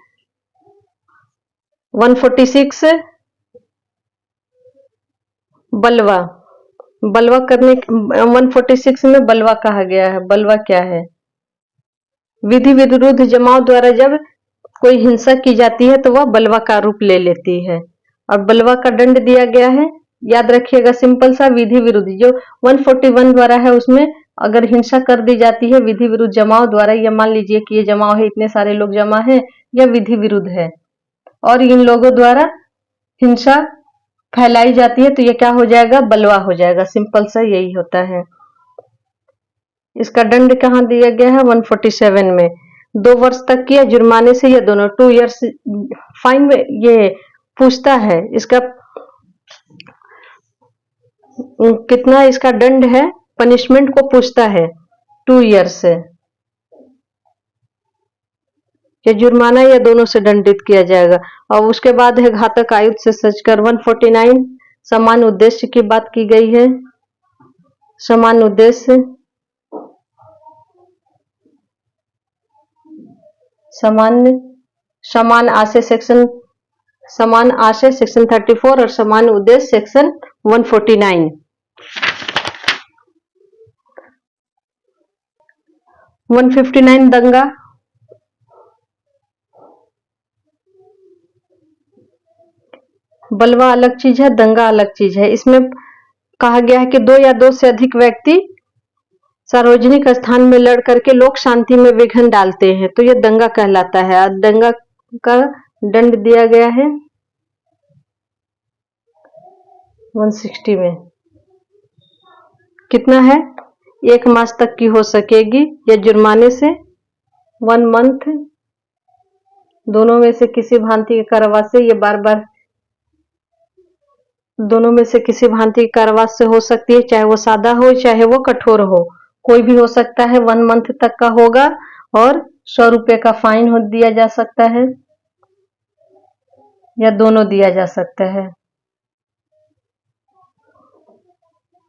146 बलवा, बलवा करने, 146 में बलवा कहा गया है। बलवा क्या है, विधि विरुद्ध जमाव द्वारा जब कोई हिंसा की जाती है तो वह बलवा का रूप ले लेती है। और बलवा का दंड दिया गया है, याद रखिएगा, सिंपल सा, विधि विरुद्ध। जो 141 द्वारा है उसमें अगर हिंसा कर दी जाती है विधि विरुद्ध जमाव द्वारा, या मान लीजिए कि ये जमाव है, इतने सारे लोग जमा है, यह विधि विरुद्ध है और इन लोगों द्वारा हिंसा फैलाई जाती है तो ये क्या हो जाएगा, बलवा हो जाएगा। सिंपल सा यही होता है। इसका दंड कहाँ दिया गया है, 147 में 2 वर्ष तक की, या जुर्माने से, या दोनों। 2 इयर्स फाइन में ये पूछता है इसका कितना, इसका दंड है, पनिशमेंट को पूछता है 2 ईयर से, या जुर्माना या दोनों से दंडित किया जाएगा। और उसके बाद है घातक आयुध से सजकर। 149 समान उद्देश्य की बात की गई है। समान उद्देश्य, समान आशय सेक्शन, समान आशय सेक्शन 34 और समान उद्देश्य सेक्शन 149। 159 दंगा, बलवा अलग चीज है, दंगा अलग चीज है। इसमें कहा गया है कि 2 या 2 से अधिक व्यक्ति सार्वजनिक स्थान में लड़ करके लोक शांति में विघ्न डालते हैं तो यह दंगा कहलाता है। और दंगा का दंड दिया गया है 160 में, कितना है, 1 मास तक की हो सकेगी, या जुर्माने से 1 मंथ, दोनों में से किसी भांति के कारावास से, ये बार-बार दोनों में से किसी भांति की कारावास से हो सकती है, चाहे वो सादा हो चाहे वो कठोर हो, कोई भी हो सकता है। 1 मंथ तक का होगा और 100 रुपए का फाइन हो दिया जा सकता है, या दोनों दिया जा सकता है,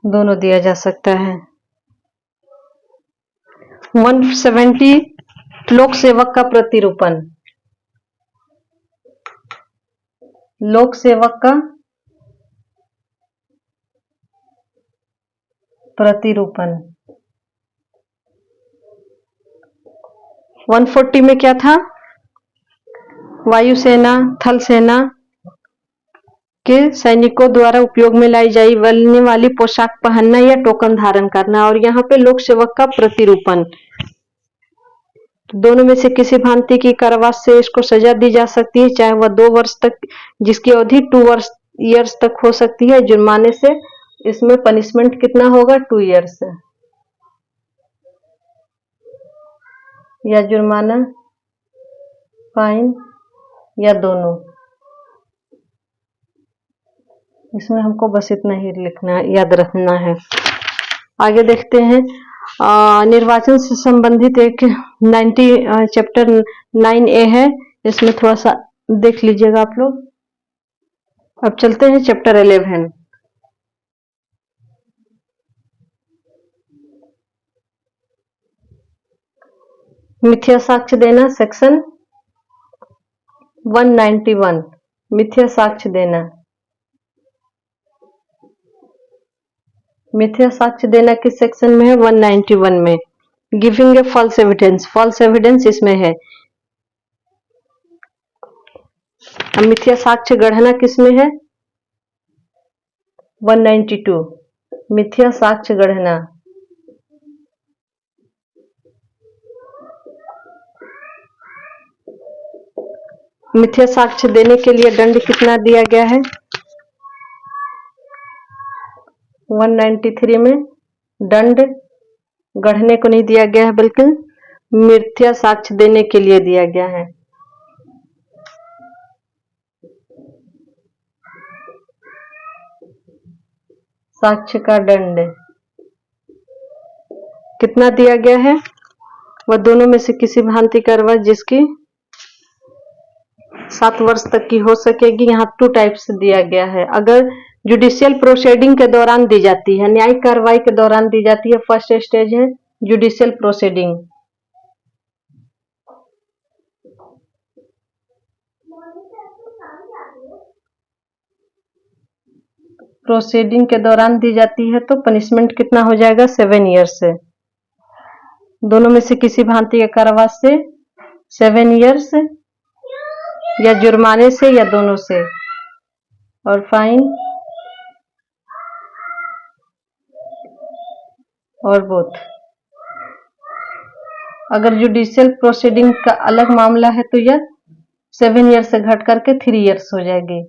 दोनों दिया जा सकता है। 170 लोक सेवक का प्रतिरूपण, लोक सेवक का प्रतिरूपण। 140 में क्या था, वायुसेना, थल सेना के सैनिकों द्वारा उपयोग में लाई जाने वाली पोशाक पहनना या टोकन धारण करना। और यहाँ पे लोक सेवक का प्रतिरूपण, तो दोनों में से किसी भांति की कारावास से इसको सजा दी जा सकती है, चाहे वह 2 वर्ष तक, जिसकी अवधि 2 ईयर्स तक हो सकती है। जुर्माने से इसमें पनिशमेंट कितना होगा, 2 ईयर्स, या जुर्माना, फाइन, या दोनों। इसमें हमको बस इतना ही लिखना, याद रखना है। आगे देखते हैं निर्वाचन से संबंधित एक 90 चैप्टर 9A है, इसमें थोड़ा सा देख लीजिएगा आप लोग। अब चलते हैं चैप्टर 11। मिथ्या साक्ष्य देना, सेक्शन 191। मिथ्या साक्ष्य देना। मिथ्या साक्ष्य देना किस सेक्शन में है, 191 में। Giving a false evidence, false evidence इसमें है। अब मिथ्या साक्ष्य गढ़ना किस में है, 192। मिथ्या साक्ष्य गढ़ना। मिथ्या साक्ष्य देने के लिए दंड कितना दिया गया है, 193 में दंड गढ़ने को नहीं दिया गया है, बल्कि मिथ्या साक्ष्य देने के लिए दिया गया है। साक्ष्य का दंड कितना दिया गया है, वह दोनों में से किसी भांति कार्रवाई जिसकी 7 वर्ष तक की हो सकेगी। यहाँ 2 टाइप्स दिया गया है। अगर जुडिशियल प्रोसीडिंग के दौरान दी जाती है, न्यायिक कार्रवाई के दौरान दी जाती है, फर्स्ट स्टेज है जुडिशियल प्रोसीडिंग। प्रोसीडिंग के दौरान दी जाती है तो पनिशमेंट कितना हो जाएगा, 7 ईयर्स से। दोनों में से किसी भांति के कारावास से 7 ईयर्स, या जुर्माने से, या दोनों से, और फाइन, और बोथ। अगर जुडिशियल प्रोसीडिंग का अलग मामला है तो यह 7 ईयर्स से घट करके 3 ईयर्स हो जाएगी।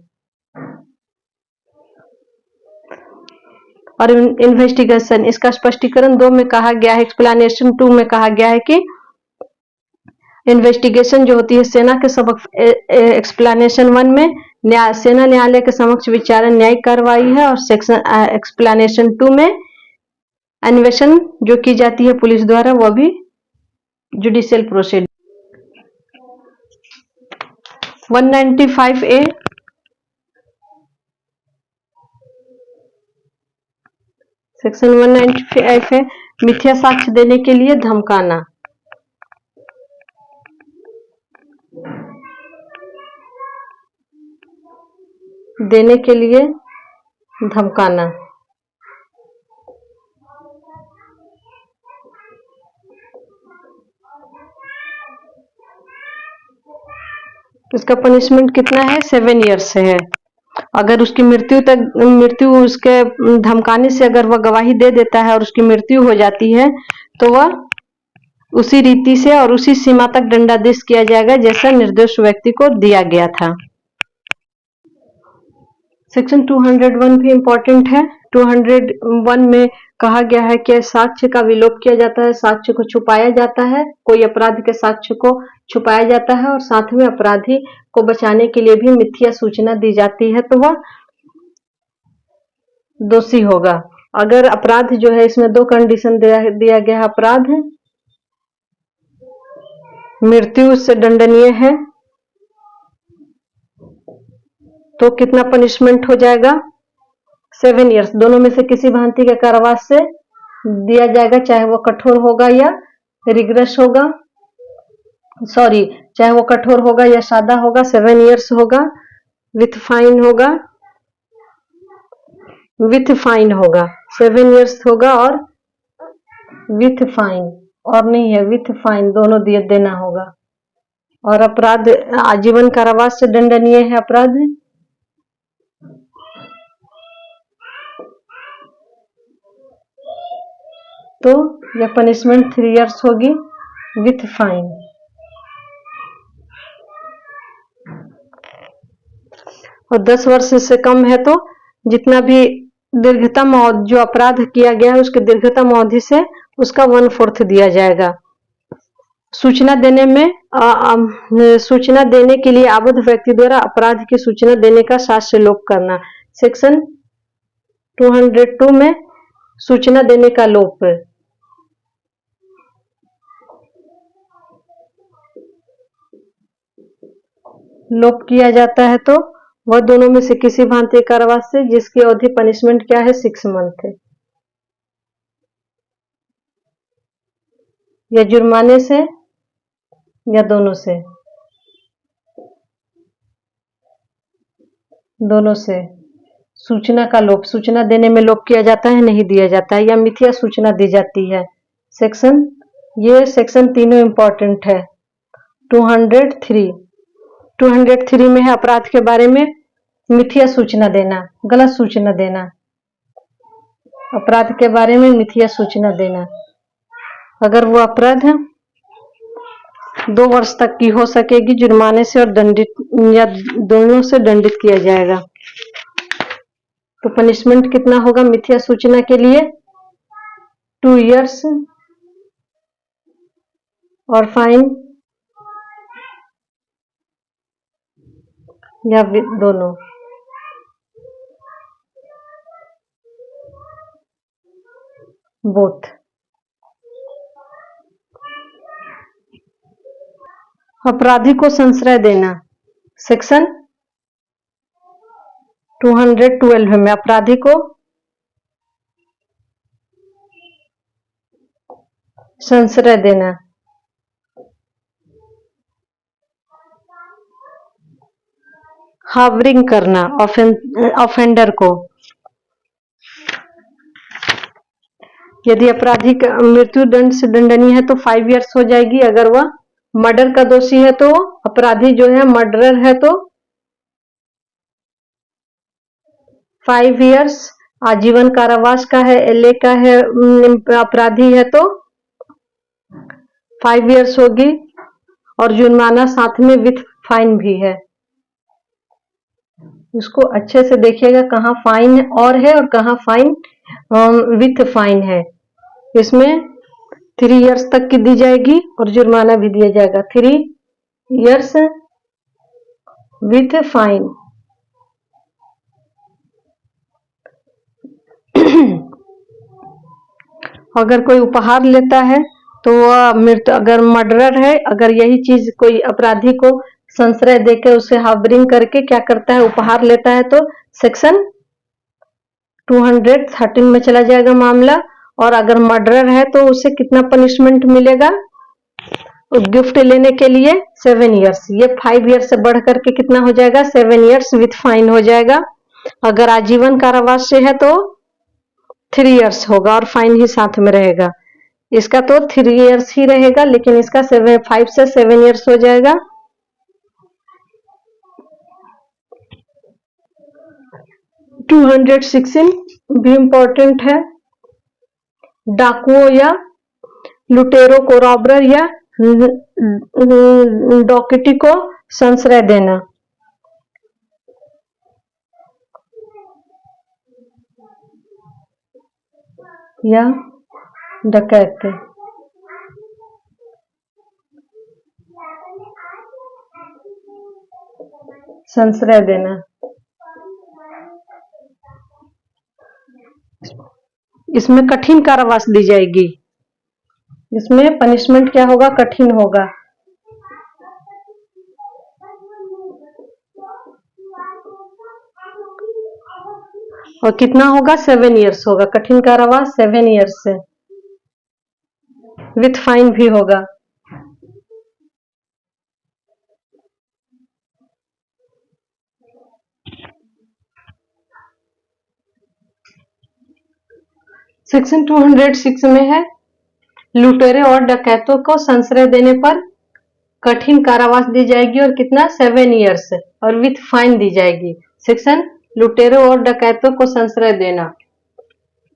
और इन्वेस्टिगेशन, इसका स्पष्टीकरण 2 में कहा गया है, एक्सप्लेनेशन 2 में कहा गया है कि इन्वेस्टिगेशन जो होती है सेना के समक्ष, एक्सप्लेनेशन 1 में सेना न्यायालय के समक्ष विचारण न्यायिक कार्रवाई है, और सेक्शन एक्सप्लेनेशन 2 में अन्वेषण जो की जाती है पुलिस द्वारा, वह भी जुडिशियल प्रोसीडिंग। 195A सेक्शन 195 है, मिथ्या साक्ष्य देने के लिए धमकाना। देने के लिए धमकाना। इसका पनिशमेंट कितना है, 7 ईयर्स से है। अगर उसकी मृत्यु उसके धमकाने से अगर वह गवाही दे देता है और उसकी मृत्यु हो जाती है तो वह उसी रीति से और उसी सीमा तक दंडादेश किया जाएगा जैसा निर्दोष व्यक्ति को दिया गया था। सेक्शन 201 भी इंपॉर्टेंट है। 201 में कहा गया है कि साक्ष्य का विलोप किया जाता है, साक्ष्य को छुपाया जाता है, कोई अपराध के साक्ष्य को छुपाया जाता है और साथ में अपराधी को बचाने के लिए भी मिथ्या सूचना दी जाती है तो वह दोषी होगा। अगर अपराध जो है, इसमें 2 कंडीशन दिया गया है। अपराध मृत्यु से दंडनीय है तो कितना पनिशमेंट हो जाएगा, 7 ईयर्स। दोनों में से किसी भांति के कारावास से दिया जाएगा, चाहे वो कठोर होगा या रिग्रेस होगा, चाहे वो कठोर होगा या सादा होगा, 7 ईयर्स होगा। विथ फाइन होगा, 7 ईयर्स होगा और विथ फाइन, और नहीं है विथ फाइन, दोनों देना होगा। और अपराध आजीवन कारावास से दंडनीय है अपराध। तो यह पनिशमेंट 3 ईयर्स होगी। With fine. और 10 वर्ष से कम है तो जितना भी दीर्घतम जो अपराध किया गया है उसके दीर्घतम अवधि से उसका 1/4 दिया जाएगा। सूचना देने में सूचना देने के लिए आबद्ध व्यक्ति द्वारा अपराध की सूचना देने का शास्त्र लोप करना। सेक्शन 202 में सूचना देने का लोप किया जाता है तो वह दोनों में से किसी भांति कारावास से जिसकी अवधि पनिशमेंट क्या है 6 मंथ है, या जुर्माने से या दोनों से, दोनों से। सूचना का लोप, सूचना देने में लोप किया जाता है, नहीं दिया जाता है, या मिथ्या सूचना दी जाती है। ये सेक्शन तीनों इंपॉर्टेंट है। 203 में है अपराध के बारे में मिथ्या सूचना देना, गलत सूचना देना। अपराध के बारे में मिथ्या सूचना देना, अगर वो अपराध 2 वर्ष तक की हो सकेगी, जुर्माने से और दंडित या दोनों से दंडित किया जाएगा। तो पनिशमेंट कितना होगा मिथ्या सूचना के लिए? 2 इयर्स और फाइन या दोनों। बोथ। अपराधी को संश्रय देना। सेक्शन 212 में अपराधी को संश्रय देना। हावरिंग करना ऑफेंडर को। यदि अपराधी का मृत्यु दंड से दंडनीय है तो 5 इयर्स हो जाएगी। अगर वह मर्डर का दोषी है तो अपराधी जो है मर्डरर है तो 5 इयर्स। आजीवन कारावास का है, एलए का है, अपराधी है तो 5 इयर्स होगी और जुर्माना साथ में विथ फाइन भी है। उसको अच्छे से देखिएगा कहाँ फाइन और है और कहाँ फाइन विथ फाइन है। इसमें 3 इयर्स तक की दी जाएगी और जुर्माना भी दिया जाएगा। 3 इयर्स विथ फाइन। अगर कोई उपहार लेता है तो वह मृत्यु, अगर मर्डरर है, अगर यही चीज कोई अपराधी को संश्रय देकर उसे हार्बरिंग करके क्या करता है, उपहार लेता है, तो सेक्शन 213 में चला जाएगा मामला। और अगर मर्डरर है तो उसे कितना पनिशमेंट मिलेगा? गिफ्ट लेने के लिए 7 इयर्स। ये 5 इयर्स से बढ़ करके कितना हो जाएगा? 7 इयर्स विथ फाइन हो जाएगा। अगर आजीवन कारावास से है तो 3 इयर्स होगा और फाइन ही साथ में रहेगा। इसका तो 3 इयर्स ही रहेगा, लेकिन इसका 5 से 7 इयर्स हो जाएगा। टू 216 भी इम्पोर्टेंट है। डाकुओं या लुटेरों को, रॉबर या डॉकेटी को संश्रय देना। या डकैत। संश्रय देना। इसमें कठिन कारावास दी जाएगी। इसमें पनिशमेंट क्या होगा? कठिन होगा। और कितना होगा? 7 इयर्स होगा। कठिन कारावास 7 इयर्स से विथ फाइन भी होगा। सेक्शन 206 में है लुटेरे और डकैतों को संश्रय देने पर कठिन कारावास दी जाएगी और कितना? 7 इयर्स और विथ फाइन दी जाएगी। सेक्शन लुटेरों और डकैतों को संश्रय देना।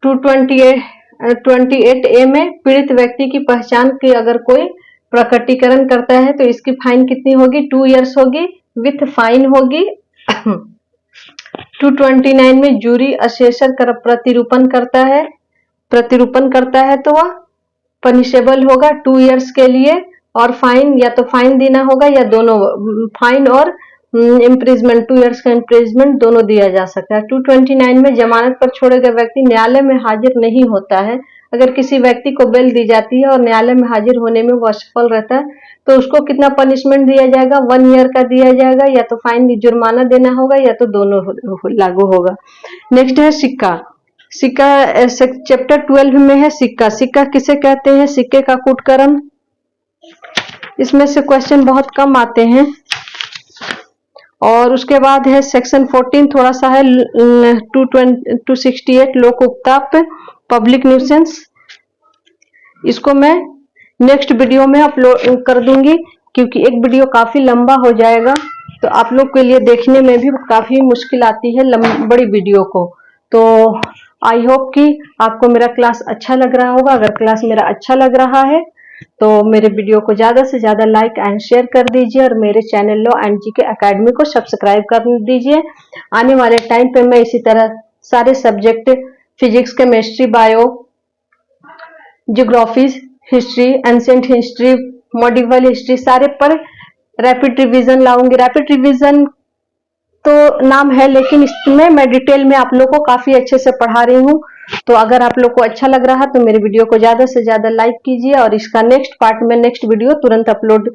228A में पीड़ित व्यक्ति की पहचान की अगर कोई प्रकटीकरण करता है तो इसकी फाइन कितनी होगी, 2 इयर्स होगी विथ फाइन होगी। 229 में जूरी असेसर कर प्रतिरूपण करता है तो वह पनिशेबल होगा 2 इयर्स के लिए, और फाइन या तो फाइन देना होगा या दोनों, फाइन और इम्प्रिजमेंट, 2 इयर्स का इम्प्रिजमेंट दोनों दिया जा सकता है। 229 में जमानत पर छोड़े गए व्यक्ति न्यायालय में हाजिर नहीं होता है। अगर किसी व्यक्ति को बेल दी जाती है और न्यायालय में हाजिर होने में वो असफल रहता है तो उसको कितना पनिशमेंट दिया जाएगा, 1 ईयर का दिया जाएगा, या तो फाइन जुर्माना देना होगा या तो दोनों लागू होगा। नेक्स्ट है सिक्का। सिक्का चैप्टर 12 में है सिक्का। सिक्का किसे कहते हैं, सिक्के का कूटकरण। इसमें से क्वेश्चन बहुत कम आते हैं। और उसके बाद है सेक्शन 14, थोड़ा सा है 268 लोक उपताप पब्लिक न्यूसेंस। इसको मैं नेक्स्ट वीडियो में अपलोड कर दूंगी क्योंकि एक वीडियो काफी लंबा हो जाएगा तो आप लोग के लिए देखने में भी काफी मुश्किल आती है बड़ी वीडियो को। तो आई होप कि आपको मेरा क्लास अच्छा लग रहा होगा। अगर क्लास मेरा अच्छा लग रहा है तो मेरे वीडियो को ज्यादा से ज्यादा लाइक एंड शेयर कर दीजिए और मेरे channel law and GK academy को सब्सक्राइब कर दीजिए। आने वाले टाइम पे मैं इसी तरह सारे subject physics, chemistry, bio, geography, history, ancient history, medieval history सारे पर रैपिड रिवीजन लाऊंगी। रैपिड रिवीजन तो नाम है लेकिन इसमें मैं डिटेल में आप लोग को काफी अच्छे से पढ़ा रही हूँ। तो अगर आप लोग को अच्छा लग रहा तो मेरे वीडियो को ज्यादा से ज्यादा लाइक कीजिए और इसका नेक्स्ट पार्ट में नेक्स्ट वीडियो तुरंत अपलोड,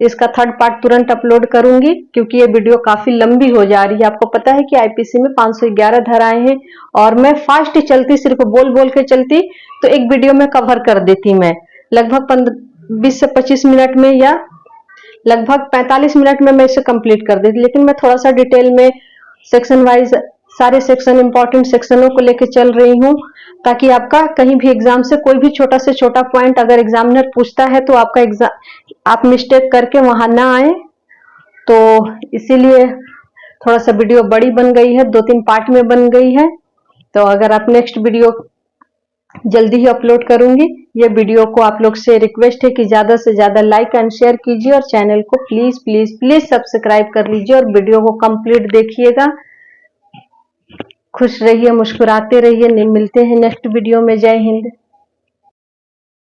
इसका थर्ड पार्ट तुरंत अपलोड करूंगी क्योंकि ये वीडियो काफी लंबी हो जा रही है। आपको पता है कि आईपीसी में 511 धाराएं हैं और मैं फास्ट चलती, सिर्फ बोल बोल के चलती तो एक वीडियो में कवर कर देती। मैं लगभग 20 से 25 मिनट में या लगभग 45 मिनट में मैं इसे कंप्लीट कर देती, लेकिन मैं थोड़ा सा डिटेल में सेक्शन वाइज सारे सेक्शन, इंपॉर्टेंट सेक्शनों को लेकर चल रही हूँ ताकि आपका कहीं भी एग्जाम से कोई भी छोटा से छोटा पॉइंट अगर एग्जामिनर पूछता है तो आपका एग्जाम आप मिस्टेक करके वहां ना आए। तो इसीलिए थोड़ा सा वीडियो बड़ी बन गई है, 2-3 पार्ट में बन गई है। तो अगर आप नेक्स्ट वीडियो जल्दी ही अपलोड करूंगी। ये वीडियो को आप लोग से रिक्वेस्ट है कि ज्यादा से ज्यादा लाइक एंड शेयर कीजिए और चैनल को प्लीज प्लीज प्लीज सब्सक्राइब कर लीजिए और वीडियो को कंप्लीट देखिएगा। खुश रहिए, मुस्कुराते रहिए। मिलते हैं नेक्स्ट वीडियो में। जय हिंद।